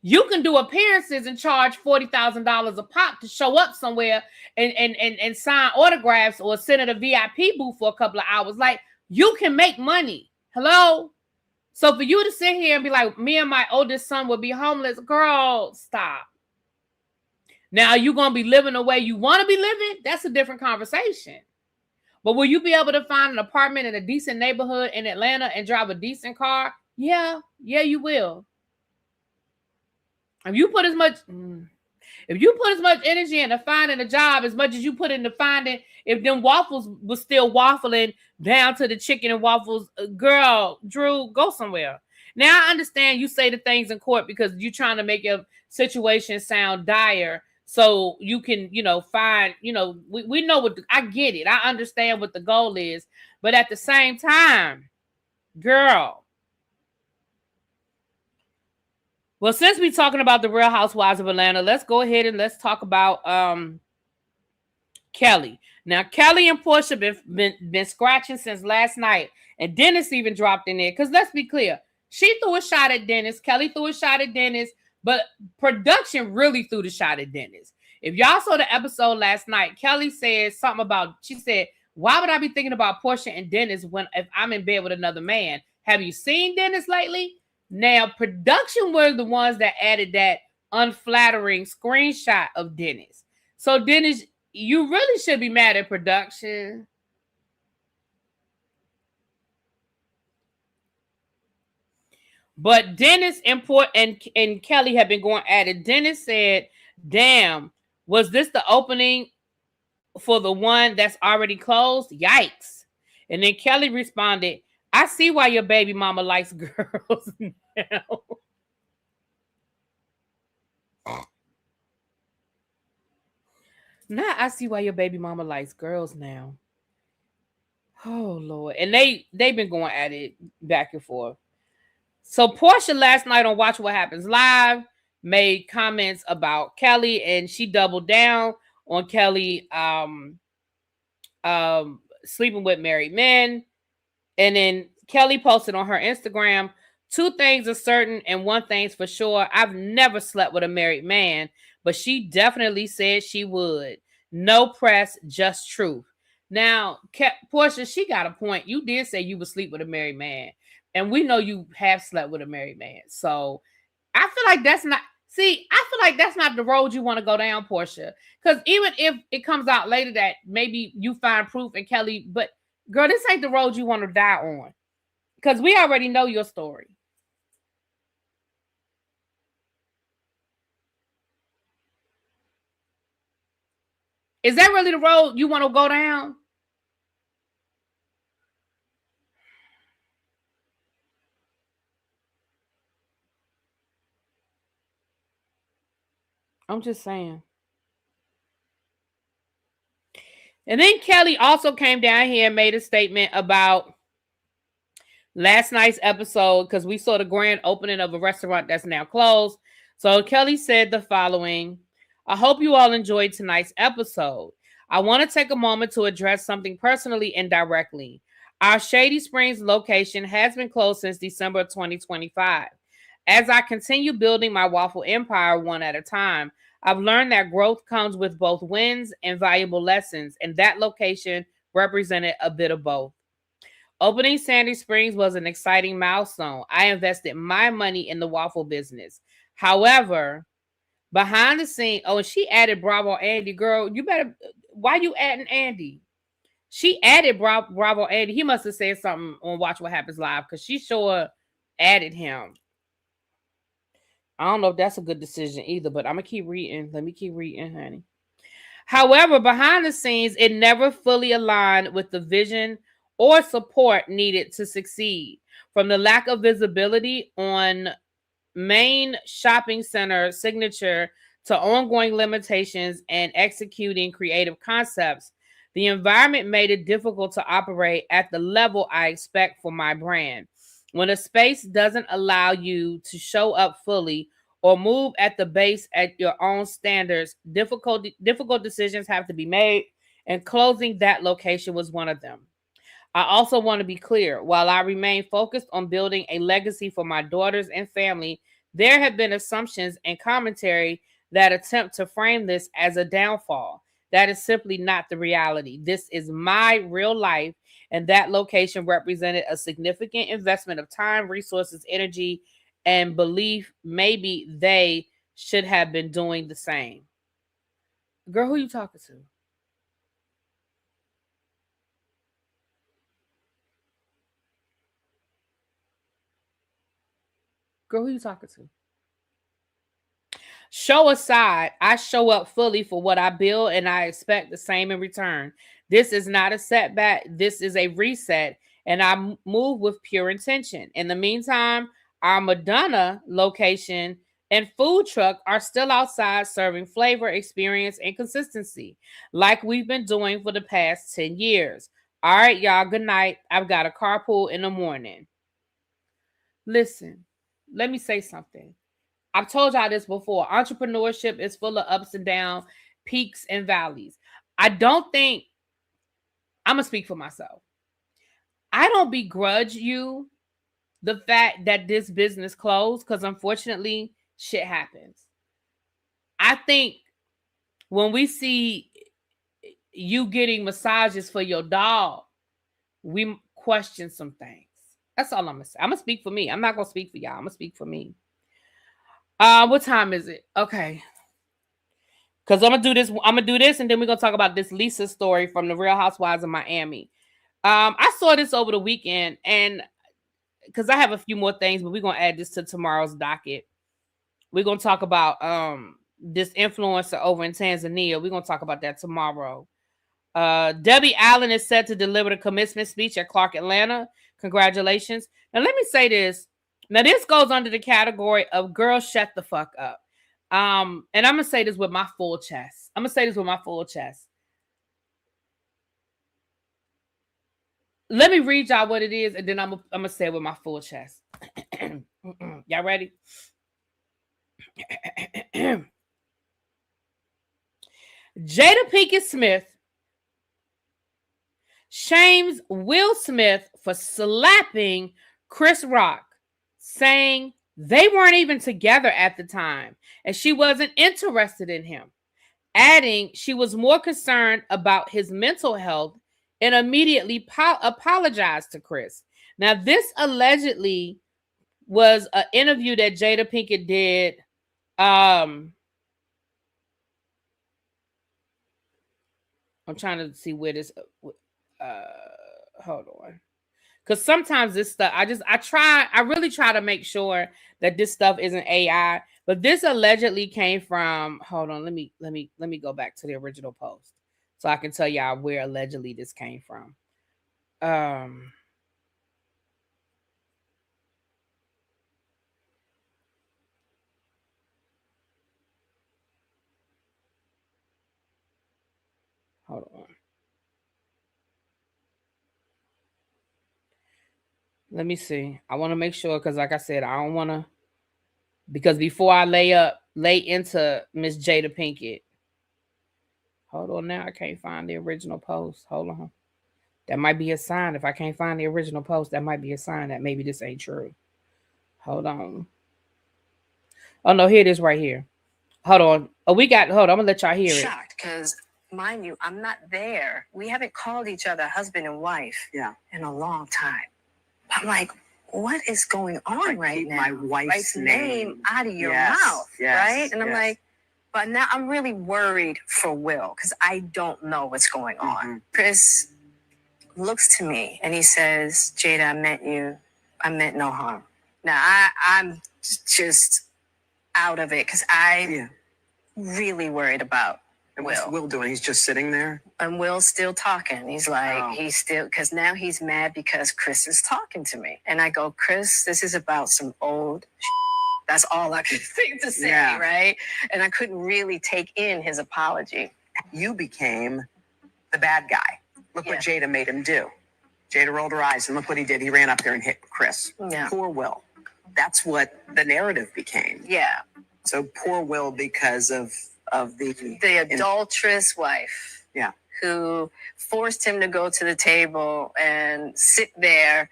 You can do appearances and charge $40,000 a pop to show up somewhere and sign autographs or sit at a VIP booth for a couple of hours. Like, you can make money. Hello? So for you to sit here and be like, me and my oldest son will be homeless, girl, stop. Now, are you going to be living the way you want to be living? That's a different conversation. But will you be able to find an apartment in a decent neighborhood in Atlanta and drive a decent car? Yeah, you will. If you put as much energy into finding a job as much as you put into finding, if them waffles was still waffling down to the chicken and waffles, girl, Drew, go somewhere. Now I understand you say the things in court because you're trying to make your situation sound dire so you can, find, we know what, I get it. I understand what the goal is, but at the same time, girl. Well, since we're talking about the Real Housewives of Atlanta, let's go ahead and let's talk about Kelly. Now, Kelly and Portia been scratching since last night, and Dennis even dropped in there. Because let's be clear, she threw a shot at Dennis. Kelly threw a shot at Dennis, but production really threw the shot at Dennis. If y'all saw the episode last night, Kelly said something about, she said, why would I be thinking about Portia and Dennis if I'm in bed with another man? Have you seen Dennis lately? Now, production were the ones that added that unflattering screenshot of Dennis. So Dennis, you really should be mad at production. But Dennis and Kelly have been going at it. Dennis said, damn, was this the opening for the one that's already closed? Yikes. And then Kelly responded, I see why your baby mama likes girls now. Now I see why your baby mama likes girls now. Oh Lord. And they've been going at it back and forth. So Portia last night on Watch What Happens Live made comments about Kelly, and she doubled down on Kelly sleeping with married men. And then Kelly posted on her Instagram, 2 things are certain and 1 thing's for sure. I've never slept with a married man, but she definitely said she would. No press, just truth. Now, Portia, she got a point. You did say you would sleep with a married man. And we know you have slept with a married man. So I feel like that's not... See, I feel like that's not the road you want to go down, Portia. Because even if it comes out later that maybe you find proof and Kelly... But, girl, this ain't the road you want to die on. Because we already know your story. Is that really the road you want to go down? I'm just saying. And then Kelly also came down here and made a statement about last night's episode, because we saw the grand opening of a restaurant that's now closed. So Kelly said the following: I hope you all enjoyed tonight's episode. I want to take a moment to address something personally and directly. Our Shady Springs location has been closed since December of 2025. As I continue building my waffle empire one at a time, I've learned that growth comes with both wins and valuable lessons, and that location represented a bit of both. Opening Sandy Springs was an exciting milestone. I invested my money in the waffle business. However, behind the scene, oh, and she added Bravo Andy. Girl, you better... Why you adding Andy? She added Bravo Andy. He must have said something on Watch What Happens Live, because she sure added him. I don't know if that's a good decision either, but I'm going to keep reading. Let me keep reading, honey. However, behind the scenes, it never fully aligned with the vision or support needed to succeed. From the lack of visibility on main shopping center signature to ongoing limitations and executing creative concepts, the environment made it difficult to operate at the level I expect for my brand. When a space doesn't allow you to show up fully or move at the base at your own standards, difficult decisions have to be made, and closing that location was one of them. I also want to be clear, while I remain focused on building a legacy for my daughters and family, there have been assumptions and commentary that attempt to frame this as a downfall. That is simply not the reality. This is my real life, and that location represented a significant investment of time, resources, energy, and belief. Maybe they should have been doing the same. Girl, who you talking to? Girl, who you talking to? Show aside, I show up fully for what I build, and I expect the same in return. This is not a setback. This is a reset, and I move with pure intention. In the meantime, our Madonna location and food truck are still outside serving flavor, experience, and consistency like we've been doing for the past 10 years. All right, y'all, good night. I've got a carpool in the morning. Listen, let me say something. I've told y'all this before. Entrepreneurship is full of ups and downs, peaks and valleys. I don't think... I'm going to speak for myself. I don't begrudge you the fact that this business closed, because unfortunately, shit happens. I think when we see you getting massages for your dog, we question some things. That's all I'm going to say. I'm going to speak for me. I'm not going to speak for y'all. I'm going to speak for me. What time is it? Okay. Because I'm gonna do this, and then we're gonna talk about this Lisa story from the Real Housewives of Miami. I saw this over the weekend, and because I have a few more things, but we're gonna add this to tomorrow's docket. We're gonna talk about this influencer over in Tanzania. We're gonna talk about that tomorrow. Debbie Allen is set to deliver the commencement speech at Clark Atlanta. Congratulations. Now let me say this. Now this goes under the category of girls shut the fuck up. And I'm gonna say this with my full chest. Let me read y'all what it is, and then I'm gonna say it with my full chest. Y'all ready? Jada Pinkett Smith shames Will Smith for slapping Chris Rock, saying they weren't even together at the time and she wasn't interested in him, adding she was more concerned about his mental health and immediately apologized to Chris. Now, this allegedly was an interview that Jada Pinkett did. I'm trying to see where this. Hold on, because sometimes this stuff, I really try to make sure that this stuff isn't AI. But this allegedly came from. Hold on, let me go back to the original post so I can tell y'all where allegedly this came from. Hold on. Let me see. I want to make sure because, like I said, I don't want to. Because before I lay into Miss Jada Pinkett. Hold on now. I can't find the original post. Hold on. That might be a sign. If I can't find the original post, that might be a sign that maybe this ain't true. Hold on. Oh, no. Here it is right here. Hold on. Oh, hold on. I'm going to let y'all hear it. Shocked because, mind you, I'm not there. We haven't called each other husband and wife in a long time. I'm like, what is going on right now? My wife's name out of your mouth, right? And I'm like, but now I'm really worried for Will because I don't know what's going on. Mm-hmm. Chris looks to me and he says, Jada, I meant no harm. Now I'm just out of it because I'm really worried about And what's Will doing? He's just sitting there? And Will's still talking. He's like, because now he's mad because Chris is talking to me. And I go, Chris, this is about some old shit. That's all I could think to say, right? And I couldn't really take in his apology. You became the bad guy. Look what Jada made him do. Jada rolled her eyes, and look what he did. He ran up there and hit Chris. Yeah. Poor Will. That's what the narrative became. Yeah. So poor Will because of the adulterous wife. Yeah. Who forced him to go to the table and sit there.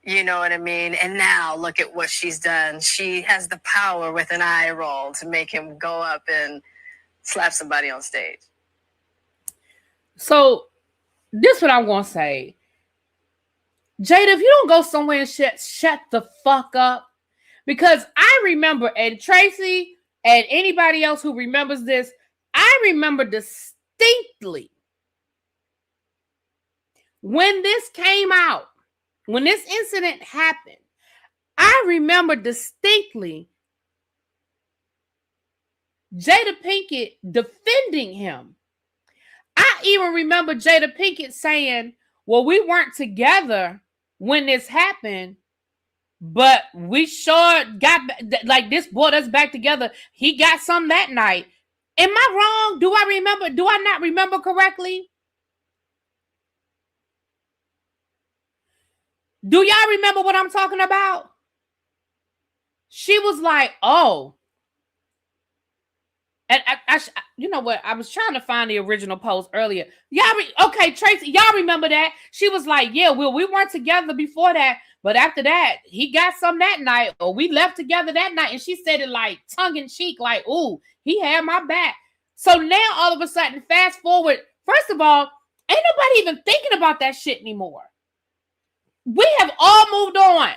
You know what I mean? And now look at what she's done. She has the power with an eye roll to make him go up and slap somebody on stage. So this is what I'm going to say. Jada, if you don't go somewhere and shut the fuck up. Because I remember, and Tracy and anybody else who remembers this, I remember distinctly when this came out, when this incident happened, I remember distinctly Jada Pinkett defending him. I even remember Jada Pinkett saying, well, we weren't together when this happened, but we sure got, like, this brought us back together. He got some that night. Am I wrong? Do I not remember correctly? Do y'all remember what I'm talking about? She was like, oh. And you know what? I was trying to find the original post earlier. Okay, Tracy, y'all remember that? She was like, yeah, well, we weren't together before that, but after that, he got some that night, or we left together that night. And she said it like tongue in cheek, like, ooh, he had my back. So now all of a sudden, fast forward, first of all, ain't nobody even thinking about that shit anymore. We have all moved on.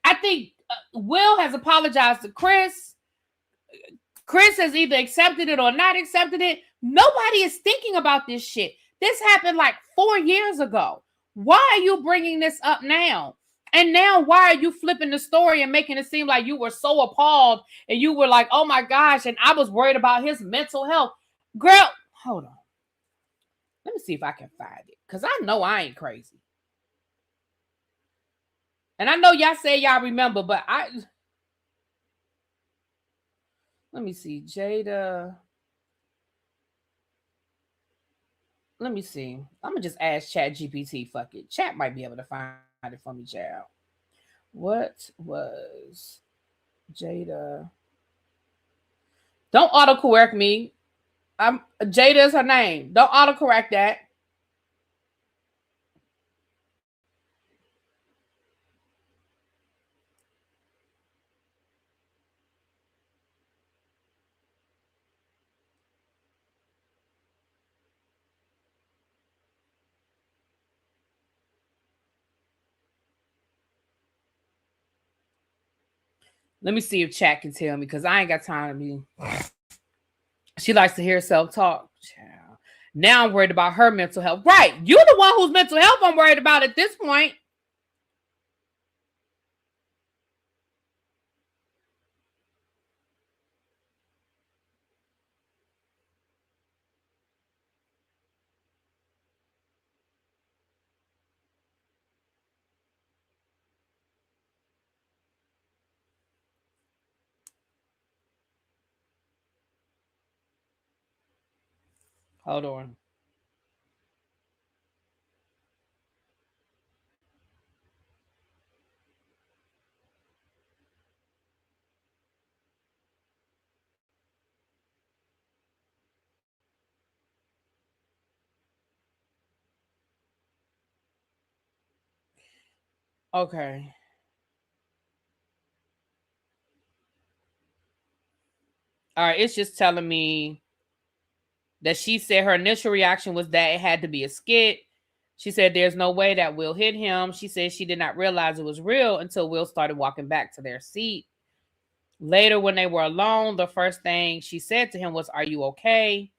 I think Will has apologized to Chris. Chris has either accepted it or not accepted it. Nobody is thinking about this shit. This happened like 4 years ago. Why are you bringing this up now? And now why are you flipping the story and making it seem like you were so appalled and you were like, oh my gosh, and I was worried about his mental health. Girl, hold on. Let me see if I can find it. Because I know I ain't crazy. And I know y'all say y'all remember, but let me see. Jada. Let me see. I'm going to just ask Chat GPT. Fuck it. Chat might be able to find it for me, child. What was Jada? Don't autocorrect me. Jada is her name. Don't autocorrect that. Let me see if Chat can tell me because I ain't got time to be. She likes to hear self-talk. Now I'm worried about her mental health. Right. You're the one whose mental health I'm worried about at this point. Hold on. Okay. All right. It's just telling me that she said her initial reaction was that it had to be a skit. She said there's no way that Will hit him. She said she did not realize it was real until Will started walking back to their seat. Later, when they were alone, the first thing she said to him was, "Are you okay?"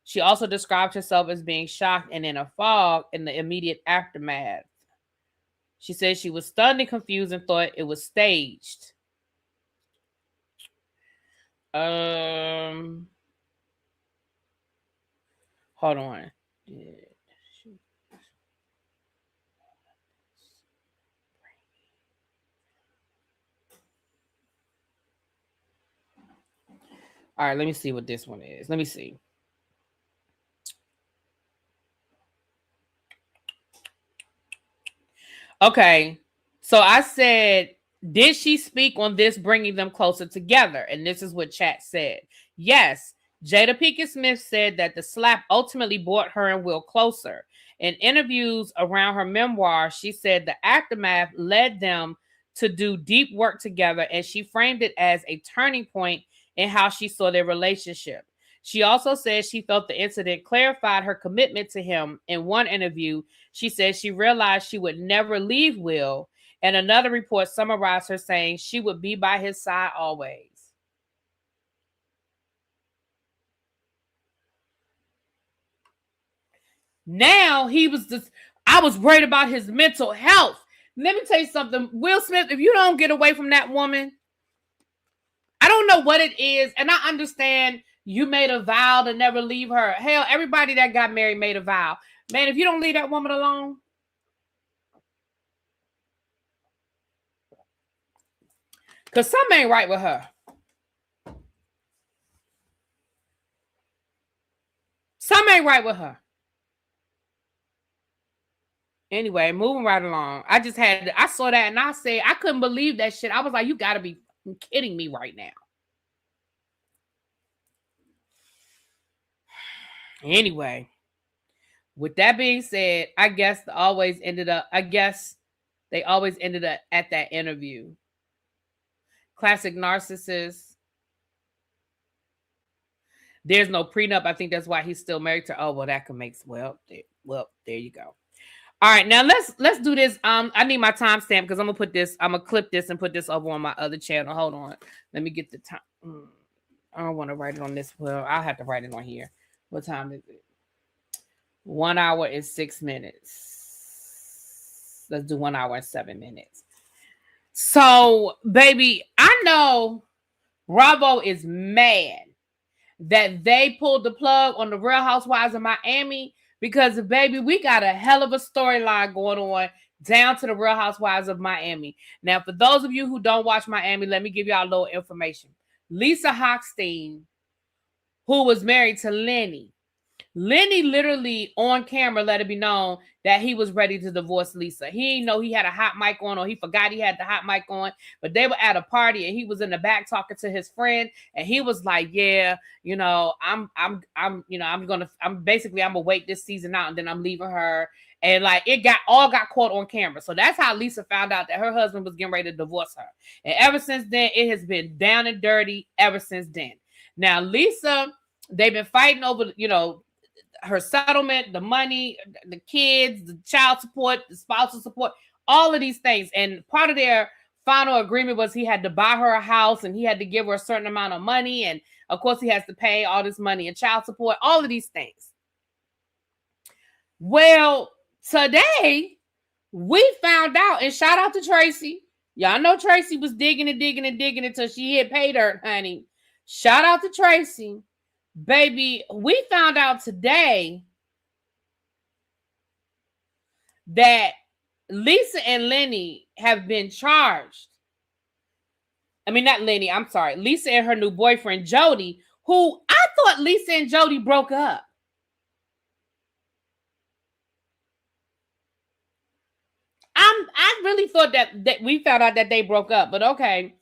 She also described herself as being shocked and in a fog in the immediate aftermath. She said she was stunned and confused and thought it was staged. Hold on. All right, let me see what this one is. Let me see. Okay, so I said, did she speak on this bringing them closer together? And this is what Chat said. Yes, Jada Pinkett Smith said that the slap ultimately brought her and Will closer. In interviews around her memoir, she said the aftermath led them to do deep work together, and she framed it as a turning point in how she saw their relationship. She also said she felt the incident clarified her commitment to him. In one interview, she said she realized she would never leave Will, and another report summarized her saying she would be by his side always. Now I was worried about his mental health. Let me tell you something, Will Smith, if you don't get away from that woman, I don't know what it is, and I understand you made a vow to never leave her. Hell, everybody that got married made a vow. Man, if you don't leave that woman alone, because something ain't right with her. Something ain't right with her. Anyway, moving right along. I saw that and I said, I couldn't believe that shit. I was like, you got to be kidding me right now. Anyway, with that being said, I guess they always ended up at that interview. Classic narcissist. There's no prenup. I think that's why he's still married to. Oh, well, that could make there you go. All right, now let's do this. I need my timestamp because I'm gonna clip this and put this over on my other channel. Hold on. Let me get the time. I don't want to write it on this. Well, I'll have to write it on here. What time is it? 1 hour and 6 minutes. Let's do 1 hour and 7 minutes. So, baby, I know Bravo is mad that they pulled the plug on the Real Housewives of Miami because, baby, we got a hell of a storyline going on down to the Real Housewives of Miami. Now, for those of you who don't watch Miami, let me give y'all a little information. Lisa Hochstein, who was married to Lenny literally on camera let it be known that he was ready to divorce Lisa. He didn't know he had a hot mic on, or he forgot he had the hot mic on, but they were at a party and he was in the back talking to his friend, and he was like, yeah, you know, I'm gonna wait this season out and then I'm leaving her. And like it got caught on camera. So that's how Lisa found out that her husband was getting ready to divorce her. And ever since then, it has been down and dirty ever since then. Now, Lisa, they've been fighting over, you know, her settlement, the money, the kids, the child support, the spousal support, all of these things. And part of their final agreement was he had to buy her a house and he had to give her a certain amount of money. And of course, he has to pay all this money and child support, all of these things. Well, today we found out, and shout out to Tracy. Y'all know Tracy was digging until she hit pay dirt, honey. Shout out to Tracy. Baby, we found out today that Lisa and Lenny have been charged. I mean, not Lenny, I'm sorry. Lisa and her new boyfriend, Jody, who I thought Lisa and Jody broke up. I really thought that we found out that they broke up, but okay.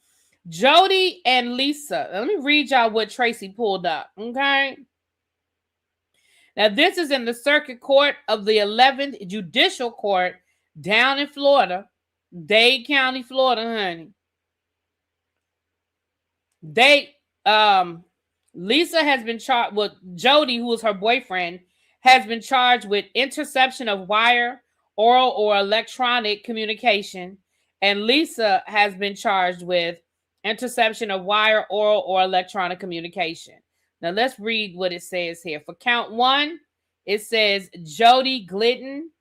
Jody and Lisa. Let me read y'all what Tracy pulled up, okay? Now, this is in the Circuit Court of the 11th Judicial Court down in Florida, Dade County, Florida, honey. Lisa has been charged with Jody, who is her boyfriend, has been charged with interception of wire, oral, or electronic communication, and Lisa has been charged with interception of wire, oral, or electronic communication. Now, let's read what it says here. For count 1, it says Jody Glidden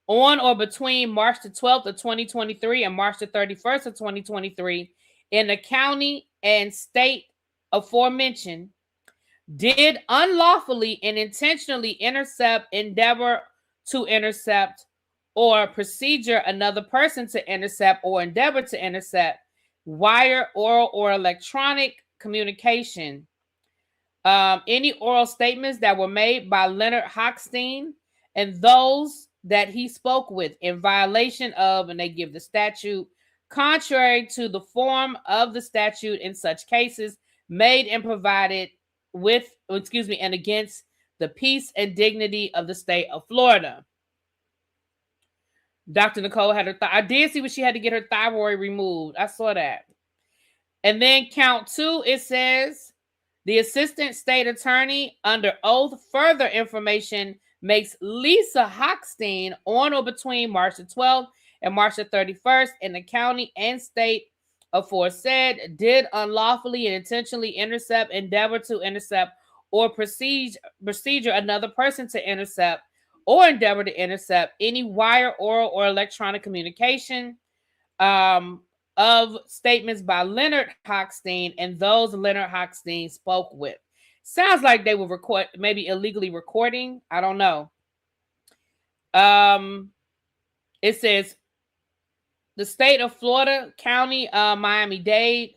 on or between March the 12th of 2023 and March the 31st of 2023 in the county and state aforementioned did unlawfully and intentionally intercept, endeavor to intercept, or procedure another person to intercept or endeavor to intercept wire, oral, or electronic communication. Any oral statements that were made by Leonard Hochstein and those that he spoke with in violation of, and they give the statute, contrary to the form of the statute in such cases, made and provided with, and against the peace and dignity of the state of Florida. Dr. Nicole had her I did see what she had to get her thyroid removed. I saw that. And then count 2, it says the assistant state attorney under oath further information makes Lisa Hochstein on or between March the 12th and March the 31st in the county and state aforesaid did unlawfully and intentionally intercept, endeavor to intercept, or procedure another person to intercept or endeavor to intercept any wire, oral, or electronic communication of statements by Leonard Hochstein and those Leonard Hochstein spoke with. Sounds like they were maybe illegally recording. I don't know. It says the state of Florida, county, Miami-Dade,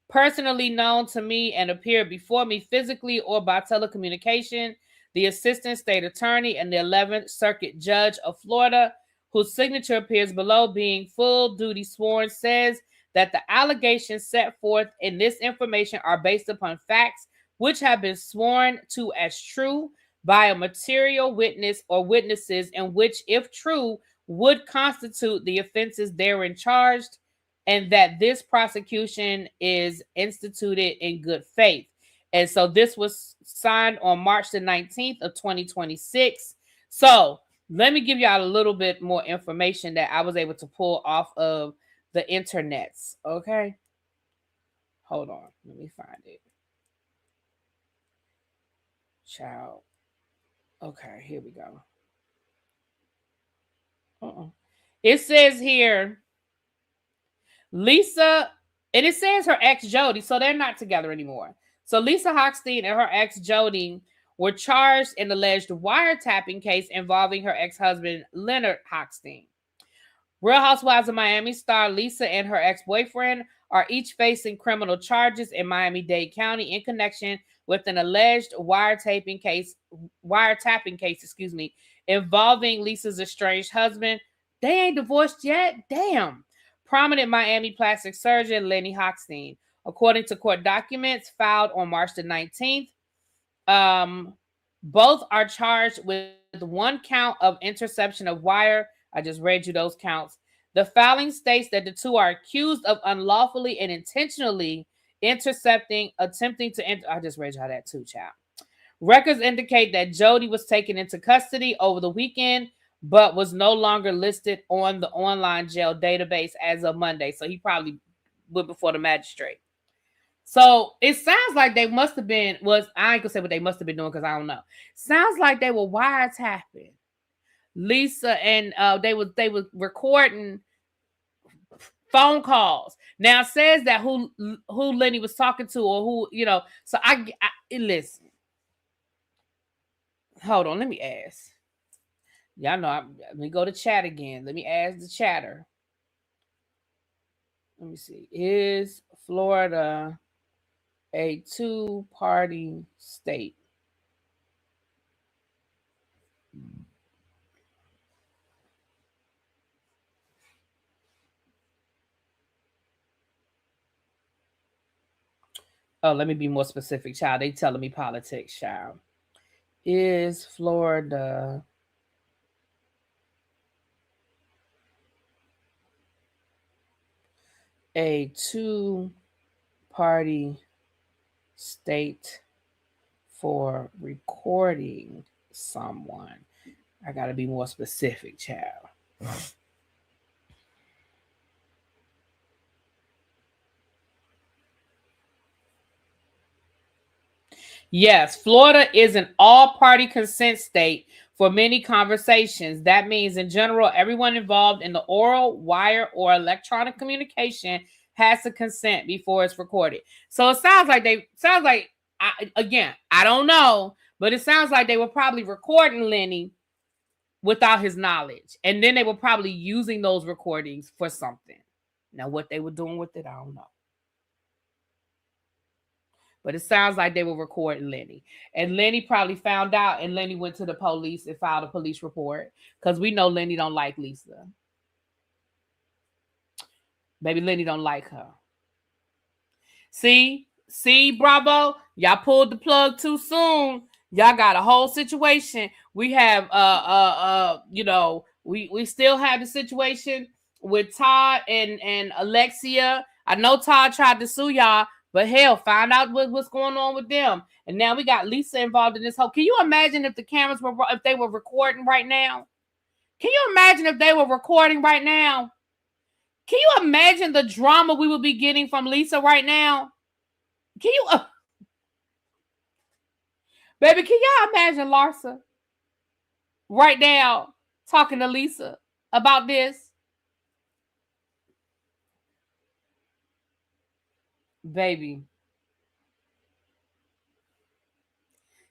personally known to me and appeared before me physically or by telecommunication, the assistant state attorney and the 11th Circuit Judge of Florida, whose signature appears below, being full duty sworn, says that the allegations set forth in this information are based upon facts which have been sworn to as true by a material witness or witnesses, and which, if true, would constitute the offenses therein charged, and that this prosecution is instituted in good faith. And so this was signed on March the 19th of 2026. So Let me give y'all a little bit more information that I was able to pull off of the internets. Okay. Hold on. Let me find it. Child. Okay, here we go. It says here, Lisa, and it says her ex Jody, so they're not together anymore. So Lisa Hochstein and her ex Jody were charged in alleged wiretapping case involving her ex-husband Leonard Hochstein. Real Housewives of Miami star Lisa and her ex-boyfriend are each facing criminal charges in Miami-Dade County in connection with an alleged wiretapping case, involving Lisa's estranged husband. They ain't divorced yet? Damn. Prominent Miami plastic surgeon Lenny Hochstein. According to court documents filed on March the 19th, both are charged with one count of interception of wire. I just read you those counts. The filing states that the two are accused of unlawfully and intentionally attempting to I just read y'all that too, child. Records indicate that Jody was taken into custody over the weekend, but was no longer listed on the online jail database as of Monday. So he probably went before the magistrate. So it sounds like they must have been, I ain't gonna say what they must have been doing because I don't know. Sounds like they were wiretapping Lisa, and they were recording phone calls. Now it says that who Lenny was talking to, or who, you know. So I listen. Hold on, let me ask. Y'all know, let me go to chat again. Let me ask the chatter. Let me see. Is Florida a two-party state? Oh, let me be more specific, child. They telling me politics, child. Is Florida a two-party state for recording someone? I got to be more specific, child. Yes, Florida is an all-party consent state for many conversations. That means, in general, everyone involved in the oral, wire, or electronic communication has to consent before it's recorded. So it sounds like I don't know, but it sounds like they were probably recording Lenny without his knowledge, and then they were probably using those recordings for something. Now, what they were doing with it, I don't know. But it sounds like they were recording Lenny. And Lenny probably found out, and Lenny went to the police and filed a police report, because we know Lenny don't like Lisa. Maybe Lenny don't like her. See, Bravo, y'all pulled the plug too soon. Y'all got a whole situation. We have we still have the situation with Todd and Alexia. I know Todd tried to sue y'all, but hell, find out what's going on with them. And now we got Lisa involved in this whole. Can you imagine if the cameras were, if they were recording right now? Can you imagine if they were recording right now? Can you imagine the drama we would be getting from Lisa right now? Can you, baby? Can y'all imagine Larsa right now talking to Lisa about this? Baby.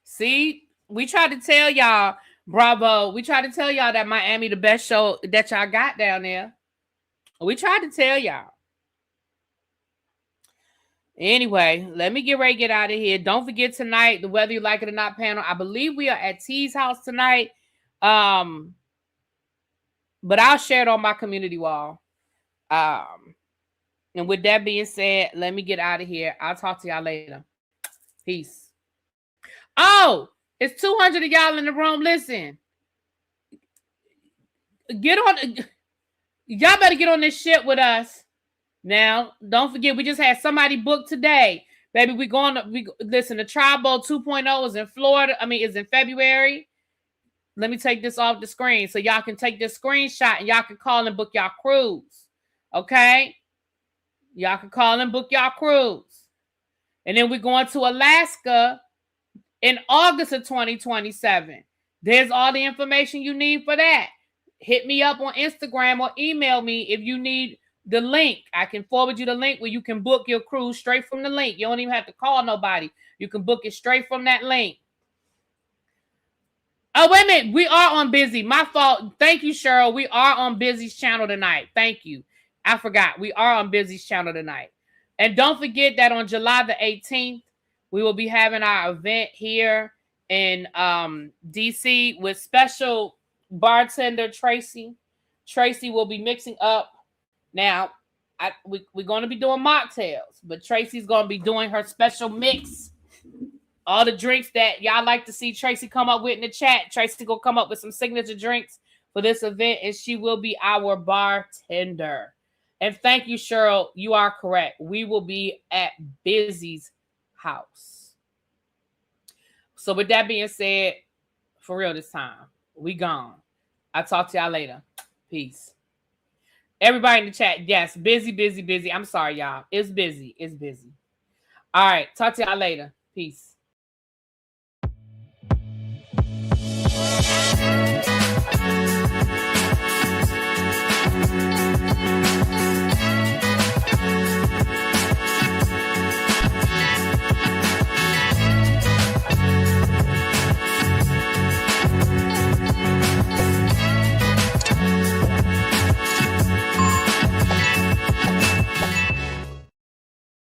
See, we tried to tell y'all, Bravo. We tried to tell y'all that Miami the best show that y'all got down there. We tried to tell y'all. Anyway, let me get ready to get out of here. Don't forget tonight, the Whether You Like It or Not panel. I believe we are at T's house tonight. But I'll share it on my community wall. And with that being said, let me get out of here. I'll talk to y'all later. Peace. Oh, it's 200 of y'all in the room. Listen. Get on. Y'all better get on this shit with us. Now, don't forget, we just had somebody booked today. Baby, listen, the Tribe Bowl 2.0 is in Florida. Is in February. Let me take this off the screen so y'all can take this screenshot and y'all can call and book y'all cruise. Okay? Y'all can call and book y'all cruise. And then we're going to Alaska in August of 2027. There's all the information you need for that. Hit me up on Instagram or email me if you need the link. I can forward you the link where you can book your cruise straight from the link. You don't even have to call nobody. You can book it straight from that link. Oh, wait a minute. We are on Busy. My fault. Thank you, Cheryl. We are on Busy's channel tonight. Thank you. I forgot. We are on Busy's channel tonight. And don't forget that on July the 18th, we will be having our event here in DC with special bartender Tracy. Tracy will be mixing up. Now, we're going to be doing mocktails, but Tracy's going to be doing her special mix. All the drinks that y'all like to see Tracy come up with in the chat. Tracy gonna come up with some signature drinks for this event, and she will be our bartender. And thank you, Cheryl. You are correct. We will be at Busy's house. So with that being said, for real this time, we gone. I'll talk to y'all later. Peace. Everybody in the chat, yes, busy. I'm sorry, y'all. It's busy. All right, talk to y'all later. Peace.